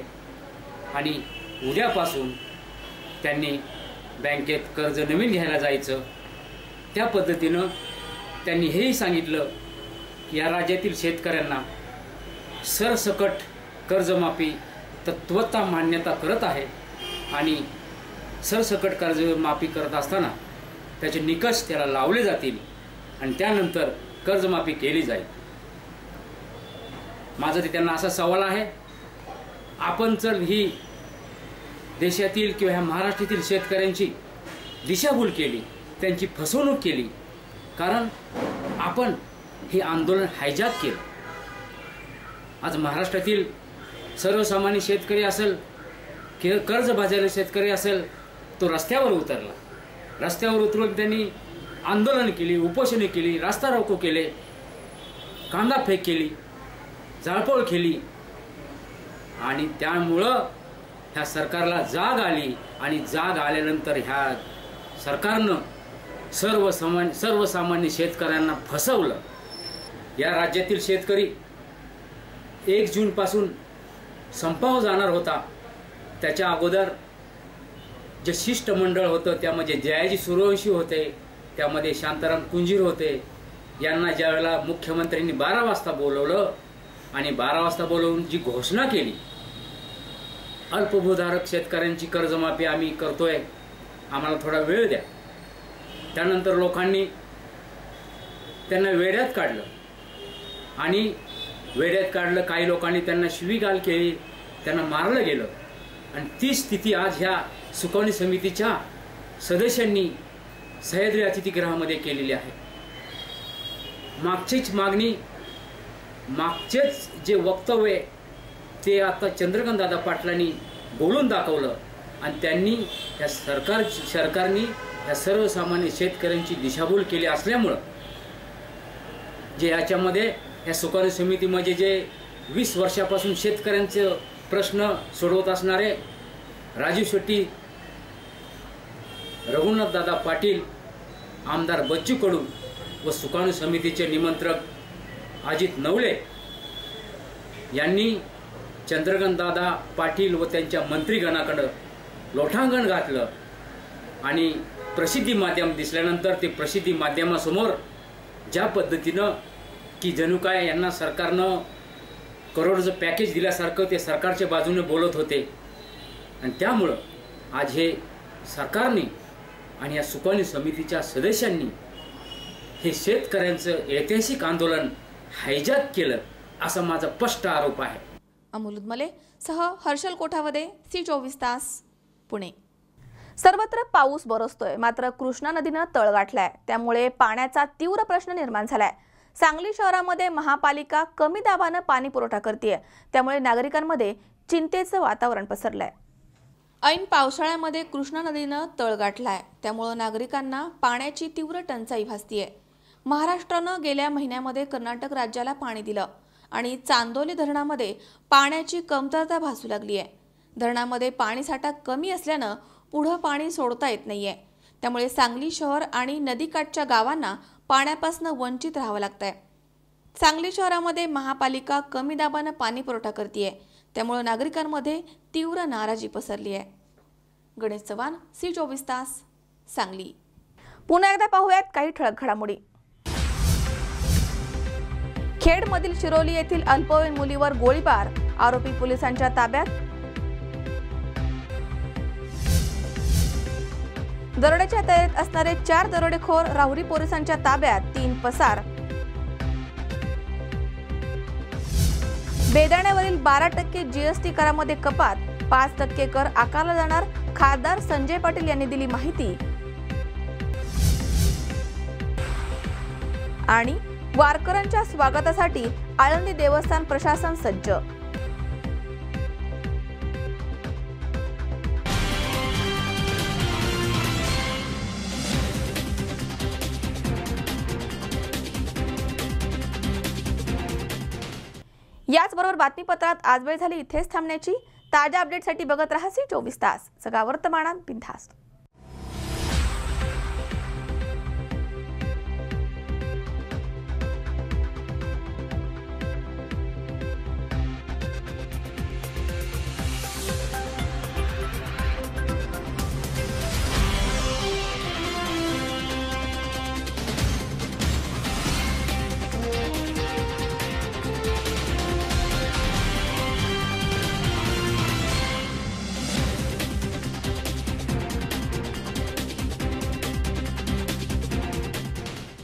आणि उद्यापासून त्यांनी बँकेत कर्ज नवीन घ्यायला जायचं. त्या पद्धतीनं त्यांनी हेही सांगितलं की या राज्यातील शेतकऱ्यांना सरसकट कर्जमाफी तत्वता मान्यता करत आहे आणि सरसकट कर्जमाफी करत असताना त्याचे निकष त्याला लावले जातील आणि त्यानंतर कर्जमाफी केली जाईल. माझा ते त्यांना असा सवाल आहे, आपण जर ही देशातील किंवा ह्या महाराष्ट्रातील शेतकऱ्यांची दिशाभूल केली, त्यांची फसवणूक केली, कारण आपण हे आंदोलन हायजॅक केलं. आज महाराष्ट्रातील सर्वसामान्य शेतकरी असेल, कर्जबाजारी शेतकरी असेल, तो रस्त्यावर उतरला. रस्त्यावर उतरून त्यांनी आंदोलन केली, उपोषणे केली, रास्ता रोको केले, कांदा फेक केली, जाळपोळ केली आणि त्यामुळं ह्या सरकारला जाग आली आणि जाग आल्यानंतर ह्या सरकारनं सर्वसामान्य शेतकऱ्यांना फसवलं. या राज्यातील शेतकरी 1 जूनपासून संपावर जाणार होता. त्याच्या अगोदर जे शिष्टमंडळ होतं त्यामध्ये जयाजी सूर्यवंशी होते, त्यामध्ये शांताराम कुंजीर होते. यांना ज्यावेळेला मुख्यमंत्र्यांनी 12 वाजता बोलवलं आणि 12 वाजता बोलवून जी घोषणा केली, अल्पभूधारक शेतकऱ्यांची कर्जमाफी आम्ही करतोय, आम्हाला थोडा वेळ द्या. त्यानंतर लोकांनी त्यांना वेड्यात काढलं आणि वेड्यात काढलं. काही लोकांनी त्यांना शिवीगाळ केली, त्यांना मारलं गेलं आणि ती स्थिती आज ह्या सुकवणी समितीच्या सदस्यांनी सह्याद्री अतिथीगृहामध्ये केलेली आहे. मागचीच मागणी, मागचेच जे वक्तव्य ते आता चंद्रकांतदादा पाटलांनी बोलून दाखवलं आणि त्यांनी या सरकारने या सर्वसामान्य शेतकऱ्यांची दिशाभूल केली असल्यामुळं जे याच्यामध्ये या सुकवणी समितीमध्ये जे 20 वर्षापासून शेतकऱ्यांचे प्रश्न सोडवत असणारे राजू शेट्टी, रघुनाथदादा पाटील, आमदार बच्चू कडू व सुकवणी समितीचे निमंत्रक अजित नवले यांनी चंद्रकांतदादा पाटील व त्यांच्या मंत्रीगणाकडं लोटांगण घातलं आणि प्रसिद्धी माध्यम दिसल्यानंतर ते प्रसिद्धी माध्यमासमोर ज्या पद्धतीनं की जणू काय यांना सरकारनं करोडचं पॅकेज दिल्यासारखं ते सरकारच्या बाजूने बोलत होते आणि त्यामुळं आज हे सरकारने आणि या सुकवणी समितीच्या सदस्यांनी हे शेतकऱ्यांचं ऐतिहासिक आंदोलन हायजॅक केलं असा माझा स्पष्ट आरोप आहे. अमोल उदमले सह हर्षल कोठावदे, C24 तास, पुणे. सर्वत्र पाऊस बरसतोय, मात्र कृष्णा नदीनं तळ गाठलाय. त्यामुळे पाण्याचा तीव्र प्रश्न निर्माण झालाय. सांगली शहरामध्ये महापालिका कमी दाबानं पाणी पुरवठा करते, त्यामुळे नागरिकांमध्ये चिंतेचं वातावरण पसरलंय. ऐन पावसाळ्यामध्ये कृष्णा नदीनं तळ गाठलाय, त्यामुळे नागरिकांना पाण्याची तीव्र टंचाई भासतीये. महाराष्ट्रानं गेल्या महिन्यामध्ये कर्नाटक राज्याला पाणी दिलं आणि चांदोली धरणामध्ये पाण्याची कमतरता भासू लागली आहे. धरणामध्ये पाणीसाठा कमी असल्यानं पुढं पाणी सोडता येत नाहीये. त्यामुळे सांगली शहर आणि नदीकाठच्या गावांना पाण्यापासून वंचित राहावं लागतंय. सांगली शहरामध्ये महापालिका कमी दाबानं पाणी पुरवठा करते, त्यामुळे नागरिकांमध्ये तीव्र नाराजी पसरली आहे. गणेश चव्हाण, C24 तास, सांगली. पुन्हा एकदा पाहूयात काही ठळक घडामोडी. खेडमधील शिरोली येथील अल्पवयीन मुलीवर गोळीबार, आरोपी पोलिसांच्या ताब्यात. दरोड्याच्या तयारीत असणारे 4 दरोडेखोर राहुरी पोलिसांच्या ताब्यात, 3 पसार. बेदाण्यावरील 12% GST करामध्ये कपात, 5% कर आकारला जाणार, खासदार संजय पाटील यांनी दिली माहिती. आणि वारकऱ्यांच्या स्वागतासाठी आळंदी देवस्थान प्रशासन सज्ज. याचबरोबर बातमीपत्रात आज वेळ झाली इथेच थांबण्याची. ताज्या अपडेटसाठी बघत रहा C24 तास, सगळा वर्तमानात बिनधास्त.